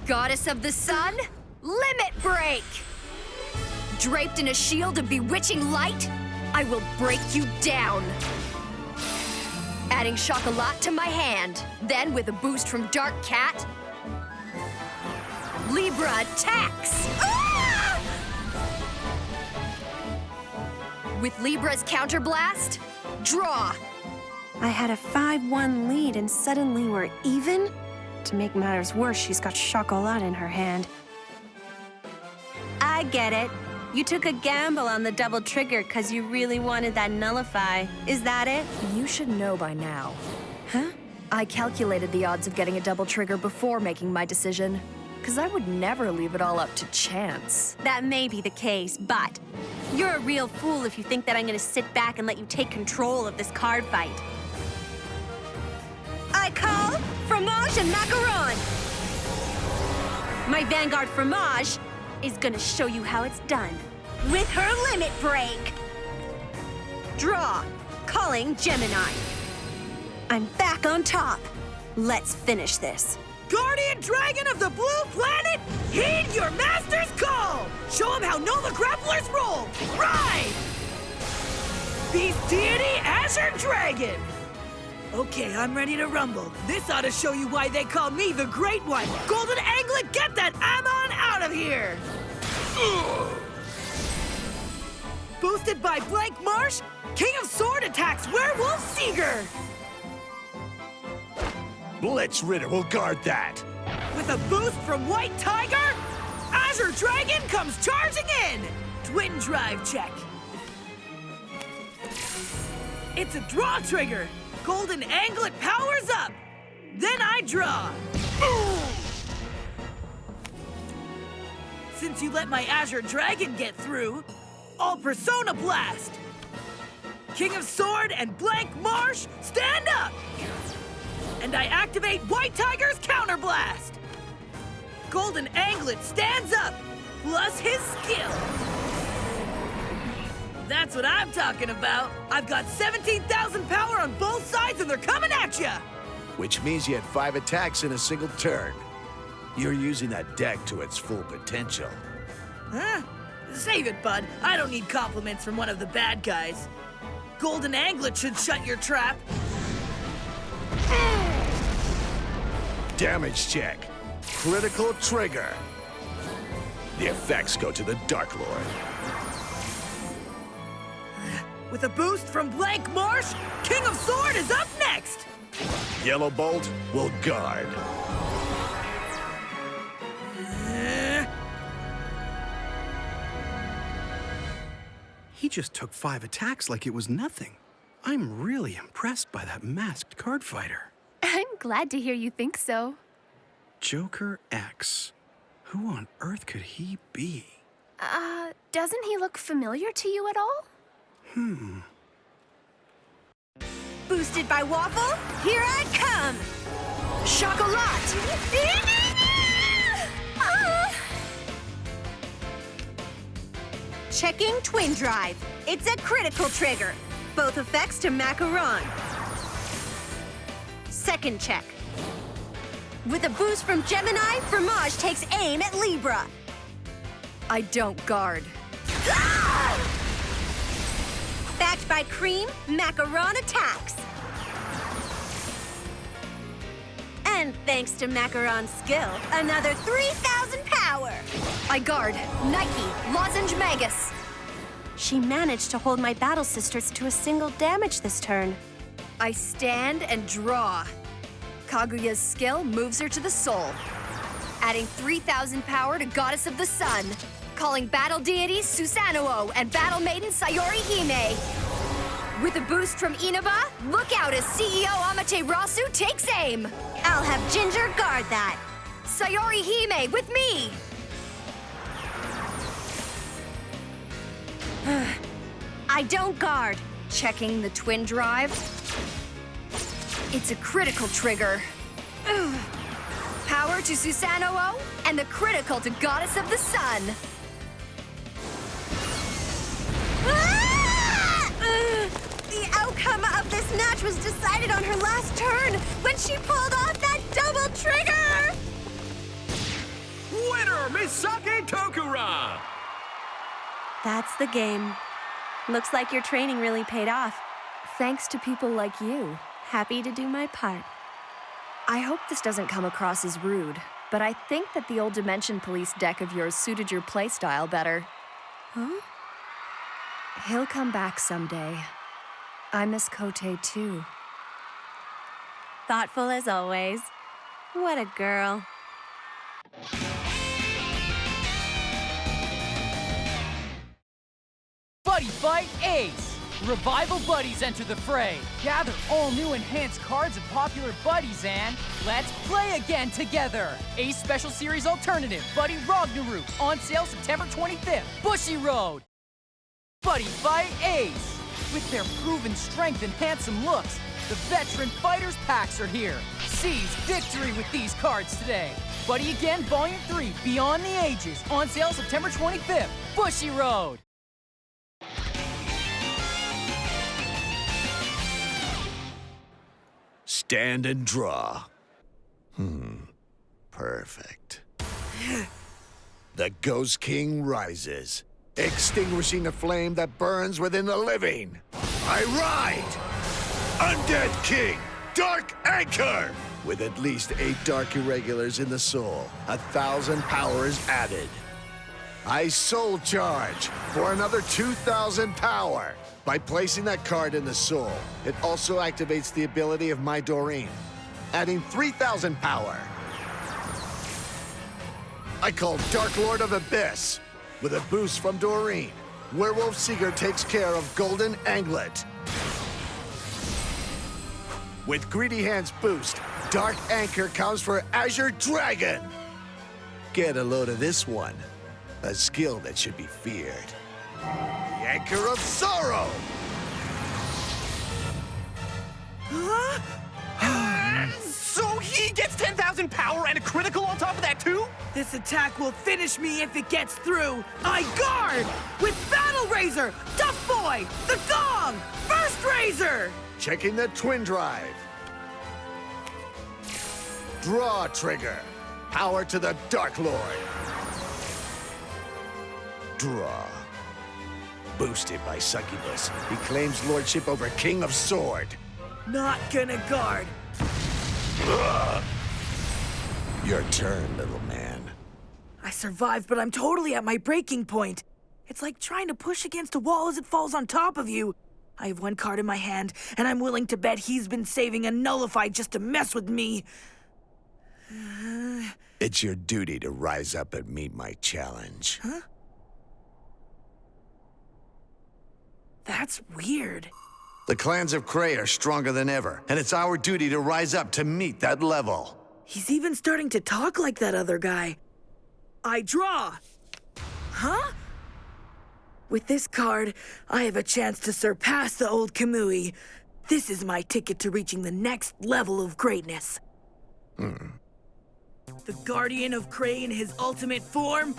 Goddess of the Sun, Limit Break! Draped in a shield of bewitching light, I will break you down. Adding Chocolat to my hand, then with a boost from Dark Cat, Libra attacks! With Libra's counterblast, draw!
I had a 5-1 lead and suddenly we're even? To make matters worse, she's got Chocolat in her hand. I get it. You took a gamble on the double trigger because you really wanted that nullify. Is that it?
You should know by now.
Huh?
I calculated the odds of getting a double trigger before making my decision, because I would never leave it all up to chance.
That may be the case, but you're a real fool if you think that I'm gonna sit back and let you take control of this card fight. I call Fromage and Macaron! My Vanguard Fromage is gonna show you how it's done. With her Limit Break! Draw, calling Gemini. I'm back on top. Let's finish this.
Guardian Dragon of the Blue Planet, heed your master's call! Show him how Nova Grapplers roll! Ride! Beast Deity Azure Dragon! Okay, I'm ready to rumble. This ought to show you why they call me the Great One. Golden Anglet, get that Ammon out of here! Boosted by Blank Marsh, King of Sword attacks Werewolf Seeger!
Blitz Ritter will guard that.
With a boost from White Tiger, Azure Dragon comes charging in! Twin drive check. It's a draw trigger. Golden Anglet powers up. Then I draw. Since you let my Azure Dragon get through, I'll Persona Blast. King of Sword and Blank Marsh, stand up! And I activate White Tiger's Counterblast. Golden Anglet stands up, plus his skill. That's what I'm talking about. I've got 17,000 power on both sides and they're coming at ya!
Which means you had 5 attacks in a single turn. You're using that deck to its full potential.
Huh? Save it, bud. I don't need compliments from one of the bad guys. Golden Anglet should shut your trap.
Damage check. Critical trigger. The effects go to the Dark Lord.
With a boost from Blank Marsh, King of Sword is up next!
Yellow Bolt will guard.
He just took 5 attacks like it was nothing. I'm really impressed by that masked card fighter.
I'm glad to hear you think so.
Joker X. Who on earth could he be?
Doesn't he look familiar to you at all?
Boosted by Waffle, here I come! Chocolat! Checking Twin Drive. It's a critical trigger. Both effects to Macaron. Second check. With a boost from Gemini, Fromage takes aim at Libra.
I don't guard.
Backed by Cream, Macaron attacks. And thanks to Macaron's skill, another 3,000 power.
I guard. Nike, Lozenge Magus.
She managed to hold my battle sisters to a single damage this turn.
I stand and draw. Kaguya's skill moves her to the soul. Adding 3,000 power to Goddess of the Sun. Calling battle deities Susanoo and battle maiden Sayori Hime. With a boost from Inaba, look out as CEO Amaterasu takes aim.
I'll have Ginger guard that.
Sayori Hime with me.
I don't guard.
Checking the twin drive. It's a critical trigger. Power to Susanoo and the critical to Goddess of the Sun.
The outcome of this match was decided on her last turn when she pulled off that double trigger!
Winner, Misaki Tokura!
That's the game. Looks like your training really paid off.
Thanks to people like you.
Happy to do my part.
I hope this doesn't come across as rude, but I think that the old Dimension Police deck of yours suited your playstyle better.
Huh?
He'll come back someday. I miss Kotei too.
Thoughtful as always. What a girl.
Buddy Fight Ace! Revival buddies enter the fray. Gather all new enhanced cards of popular buddies and let's play again together. Ace Special Series Alternative Buddy Ragnarok on sale September 25th. Bushiroad. Buddy Fight Ace. With their proven strength and handsome looks, the veteran fighters packs are here. Seize victory with these cards today. Buddy Again Volume 3 Beyond the Ages on sale September 25th. Bushiroad.
Stand and draw. Perfect. The Ghost King rises, extinguishing the flame that burns within the living. I ride! Undead King, Dark Anchor! With at least 8 Dark Irregulars in the soul, 1,000 power is added. I Soul Charge for another 2,000 power. By placing that card in the soul, it also activates the ability of my Doreen, adding 3,000 power. I call Dark Lord of Abyss. With a boost from Doreen, Werewolf Seeger takes care of Golden Anglet. With Greedy Hand's boost, Dark Anchor comes for Azure Dragon. Get a load of this one, a skill that should be feared. The Anchor of Sorrow!
So he gets 10,000 power and a critical on top of that too?
This attack will finish me if it gets through. I guard with Battle Razor, Tough Boy, the Gong, First Razor.
Checking the Twin Drive. Draw trigger. Power to the Dark Lord. Draw. Boosted by Succubus, he claims lordship over King of Sword.
Not gonna guard.
Your turn, little man.
I survived, but I'm totally at my breaking point. It's like trying to push against a wall as it falls on top of you. I have one card in my hand, and I'm willing to bet he's been saving a Nullified just to mess with me.
It's your duty to rise up and meet my challenge.
Huh? That's weird.
The clans of Cray are stronger than ever, and it's our duty to rise up to meet that level.
He's even starting to talk like that other guy. I draw. Huh? With this card, I have a chance to surpass the old Kamui. This is my ticket to reaching the next level of greatness. The Guardian of Cray in his ultimate form.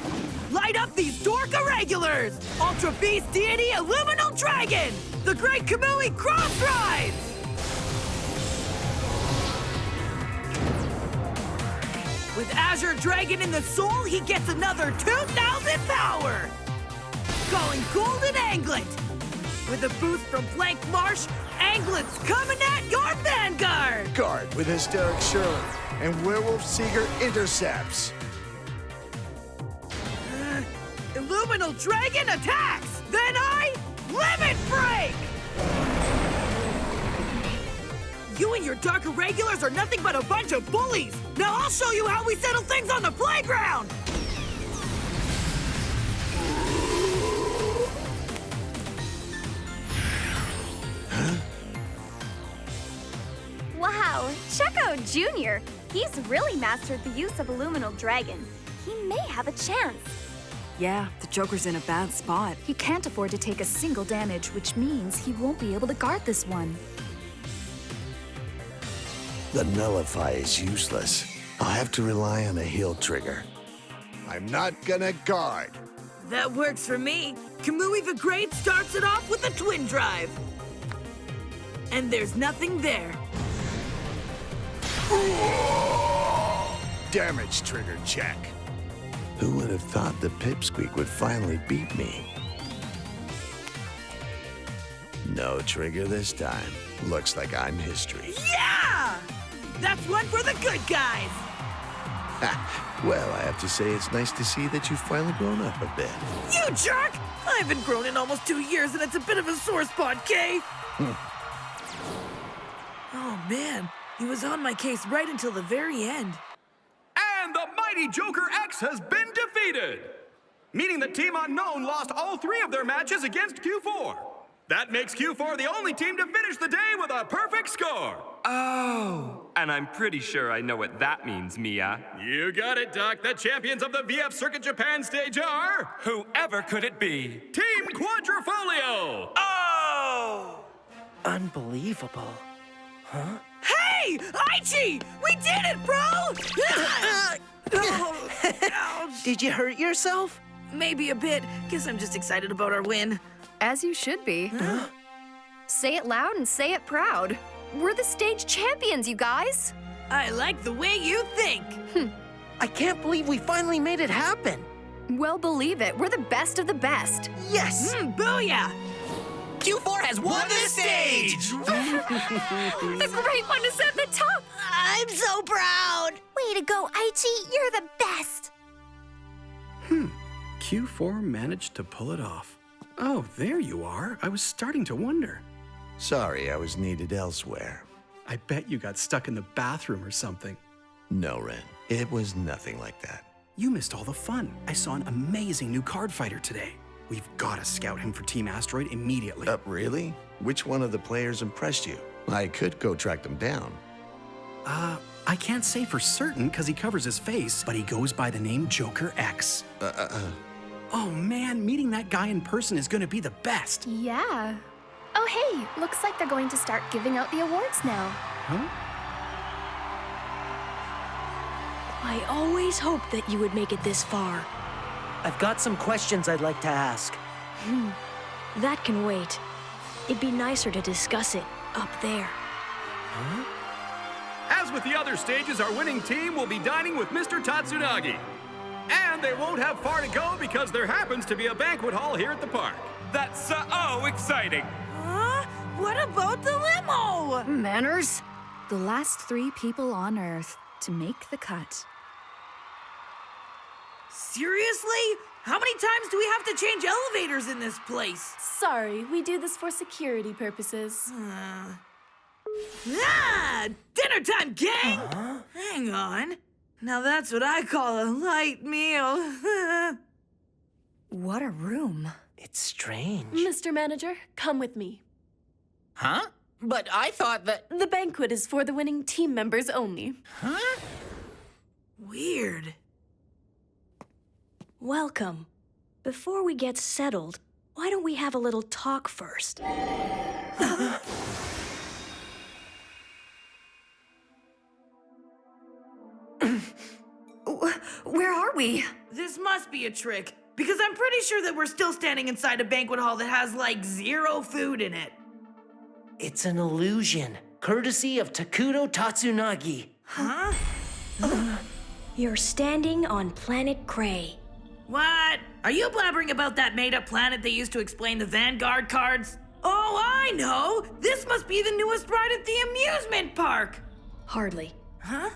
Light up these Dork Irregulars! Ultra Beast Deity Illuminal Dragon! The Great Kamui Cross Rides! With Azure Dragon in the soul, he gets another 2,000 power! Calling Golden Anglet! With a boost from Blank Marsh, Anglet's coming at your Vanguard!
Guard with Hysteric Shirley, and Werewolf Seeger intercepts.
Illuminal Dragon attacks! Then I Limit Break! You and your Dark Irregulars are nothing but a bunch of bullies! Now I'll show you how we settle things on the playground!
Wow, check out Junior. He's really mastered the use of Illuminal Dragon. He may have a chance.
Yeah, the Joker's in a bad spot. He can't afford to take a single damage, which means he won't be able to guard this one.
The Nullify is useless. I'll have to rely on a heal trigger. I'm not gonna guard.
That works for me. Kamui the Great starts it off with a Twin Drive. And there's nothing there.
Damage trigger check. Who would have thought the Pipsqueak would finally beat me? No trigger this time. Looks like I'm history.
Yeah! That's one for the good guys!
Well, I have to say it's nice to see that you've finally grown up a bit.
You jerk! I haven't grown in almost 2 years and it's a bit of a sore spot, Kay! Oh man, he was on my case right until the very end.
And the mighty Joker X has been defeated, meaning that Team Unknown lost all 3 of their matches against Q4. That makes Q4 the only team to finish the day with a perfect score.
Oh, and I'm pretty sure I know what that means, Mia.
You got it, Doc. The champions of the VF Circuit Japan stage are...
Whoever could it be?
Team Quadrifolio!
Oh!
Unbelievable. Huh?
Hey! Aichi! We did it, bro!
Did you hurt yourself?
Maybe a bit. Guess I'm just excited about our win.
As you should be. Say it loud and say it proud. We're the stage champions, you guys.
I like the way you think.
I can't believe we finally made it happen.
Well, believe it. We're the best of the best.
Yes!
Booyah!
Q4 has won the stage!
The great one is at the top!
I'm so proud!
Way to go, Aichi! You're the best!
Q4 managed to pull it off. Oh, there you are. I was starting to wonder.
Sorry, I was needed elsewhere.
I bet you got stuck in the bathroom or something.
No, Ren. It was nothing like that.
You missed all the fun. I saw an amazing new card fighter today. We've got to scout him for Team Asteroid immediately.
Really? Which one of the players impressed you? I could go track them down.
I can't say for certain because he covers his face, but he goes by the name Joker X. Oh man, meeting that guy in person is gonna be the best.
Yeah. Oh hey, looks like they're going to start giving out the awards now.
Huh?
I always hoped that you would make it this far.
I've got some questions I'd like to ask.
That can wait. It'd be nicer to discuss it up there.
Huh?
As with the other stages, our winning team will be dining with Mr. Tatsunagi. And they won't have far to go because there happens to be a banquet hall here at the park.
That's so exciting!
Huh? What about the limo?
Manners? The last 3 people on Earth to make the cut.
Seriously? How many times do we have to change elevators in this place?
Sorry, we do this for security purposes.
Dinner time, gang! Hang on. Now that's what I call a light meal.
What a room.
It's strange.
Mr. Manager, come with me.
Huh? But I thought that...
The banquet is for the winning team members only.
Huh?
Weird.
Welcome. Before we get settled, why don't we have a little talk first?
Where are we? This must be a trick, because I'm pretty sure that we're still standing inside a banquet hall that has, like, 0 food in it.
It's an illusion, courtesy of Takudo Tatsunagi.
Huh?
You're standing on Planet Cray.
What? Are you blabbering about that made-up planet they used to explain the Vanguard cards? Oh, I know! This must be the newest ride at the amusement park!
Hardly.
Huh?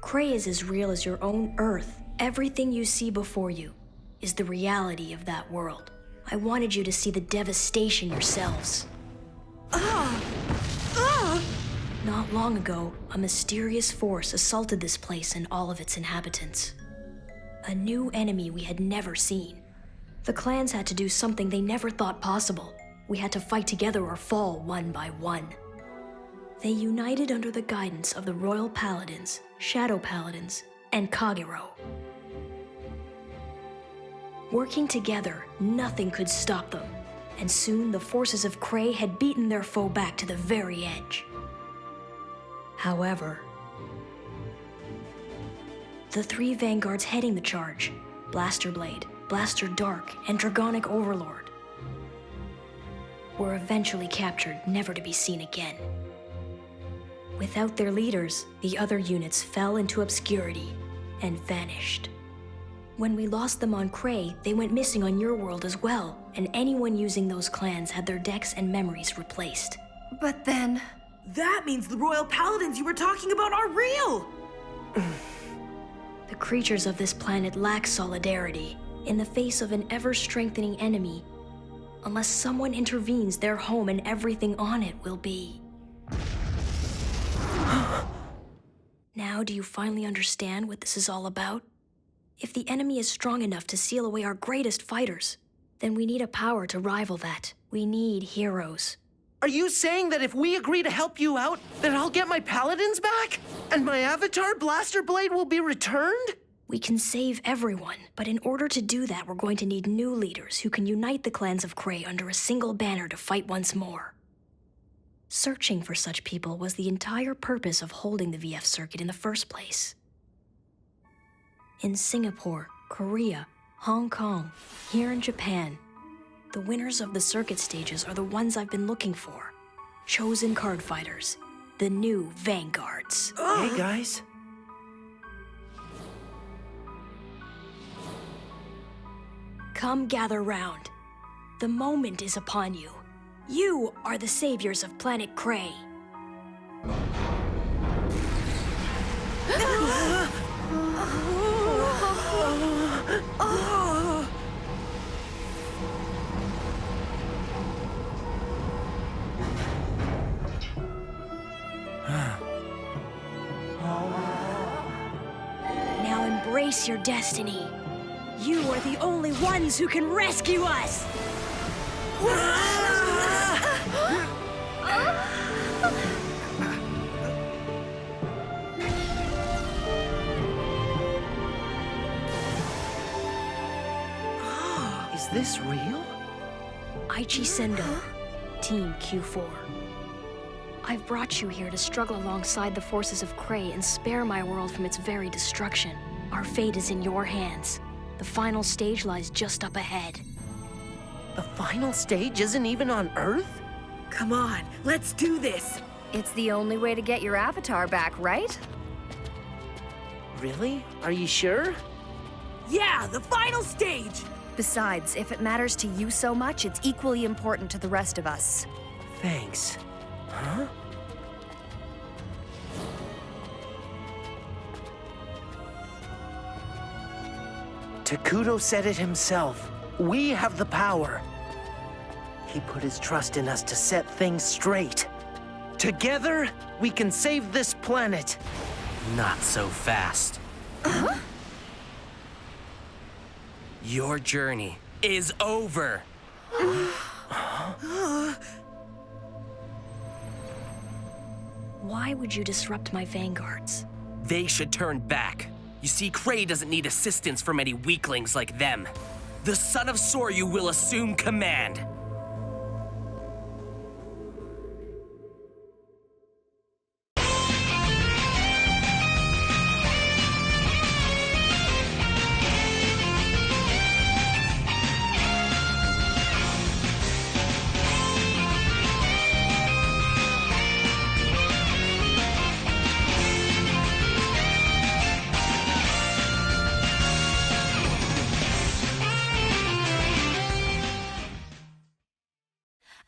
Cray is as real as your own Earth. Everything you see before you is the reality of that world. I wanted you to see the devastation yourselves. Not long ago, a mysterious force assaulted this place and all of its inhabitants. A new enemy we had never seen. The clans had to do something they never thought possible. We had to fight together or fall one by one. They united under the guidance of the Royal Paladins, Shadow Paladins, and Kagero. Working together, nothing could stop them, and soon the forces of Cray had beaten their foe back to the very edge. However, the 3 Vanguards heading the charge, Blaster Blade, Blaster Dark, and Dragonic Overlord, were eventually captured, never to be seen again. Without their leaders, the other units fell into obscurity and vanished. When we lost them on Cray, they went missing on your world as well, and anyone using those clans had their decks and memories replaced.
But then... That means the Royal Paladins you were talking about are real!
The creatures of this planet lack solidarity. In the face of an ever-strengthening enemy, unless someone intervenes, their home and everything on it will be. Now do you finally understand what this is all about? If the enemy is strong enough to seal away our greatest fighters, then we need a power to rival that. We need heroes.
Are you saying that if we agree to help you out, then I'll get my paladins back? And my avatar Blaster Blade will be returned?
We can save everyone, but in order to do that, we're going to need new leaders who can unite the clans of Cray under a single banner to fight once more. Searching for such people was the entire purpose of holding the VF circuit in the first place. In Singapore, Korea, Hong Kong, here in Japan, the winners of the circuit stages are the ones I've been looking for. Chosen card fighters, the new Vanguards.
Hey guys.
Come gather round. The moment is upon you. You are the saviors of Planet Cray. Now embrace your destiny. You are the only ones who can rescue us!
Is this real?
Aichi Sendo, Team Q4. I've brought you here to struggle alongside the forces of Cray and spare my world from its very destruction. Our fate is in your hands. The final stage lies just up ahead.
The final stage isn't even on Earth?
Come on, let's do this!
It's the only way to get your avatar back, right?
Really? Are you sure?
Yeah, the final stage!
Besides, if it matters to you so much, it's equally important to the rest of us.
Thanks. Huh? Takudo said it himself. We have the power. He put his trust in us to set things straight. Together, we can save this planet.
Not so fast. Your journey is over.
Why would you disrupt my vanguards?
They should turn back. You see, Cray doesn't need assistance from any weaklings like them. The son of Soryu will assume command.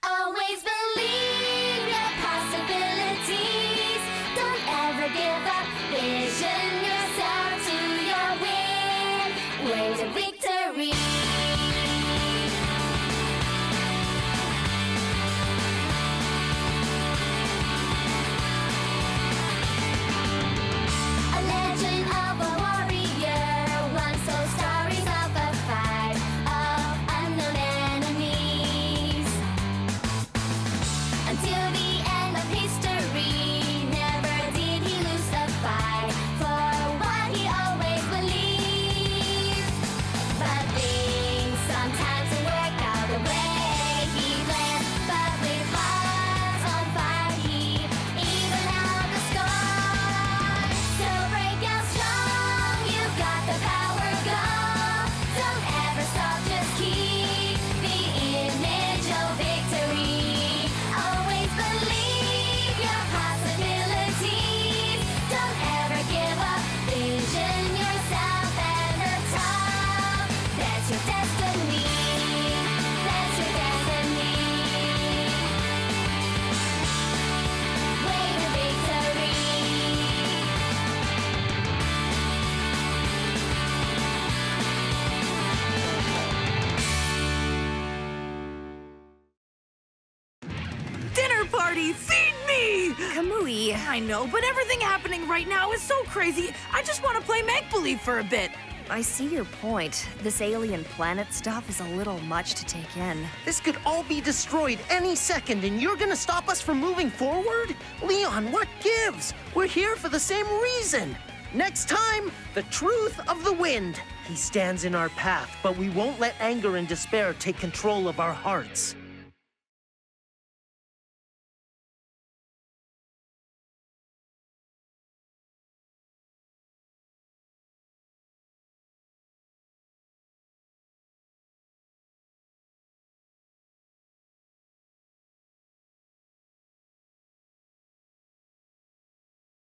Always believe your possibilities. Don't ever give up. Vision yourself to your win. Way to victory. A legend of a warrior, one soul stories of a fight of unknown enemies. Until the end of history, never did he lose a fight for what he always believed. But things sometimes don't work out the way he planned. But with hearts on fire, he even held the score. So break out strong, you've got the power, go. Don't ever stop, just keep the image of victory. Always believe your possibilities. Don't ever give up. Vision yourself at the top. That's your destiny. That's your destiny. Way to victory.
Dinner party! Feed me!
Kamui.
I know, but everything happening right now is so crazy. I just want to play make-believe for a bit.
I see your point. This alien planet stuff is a little much to take in.
This could all be destroyed any second, and you're gonna stop us from moving forward? Leon, what gives? We're here for the same reason. Next time, the truth of the wind. He stands in our path, but we won't let anger and despair take control of our hearts.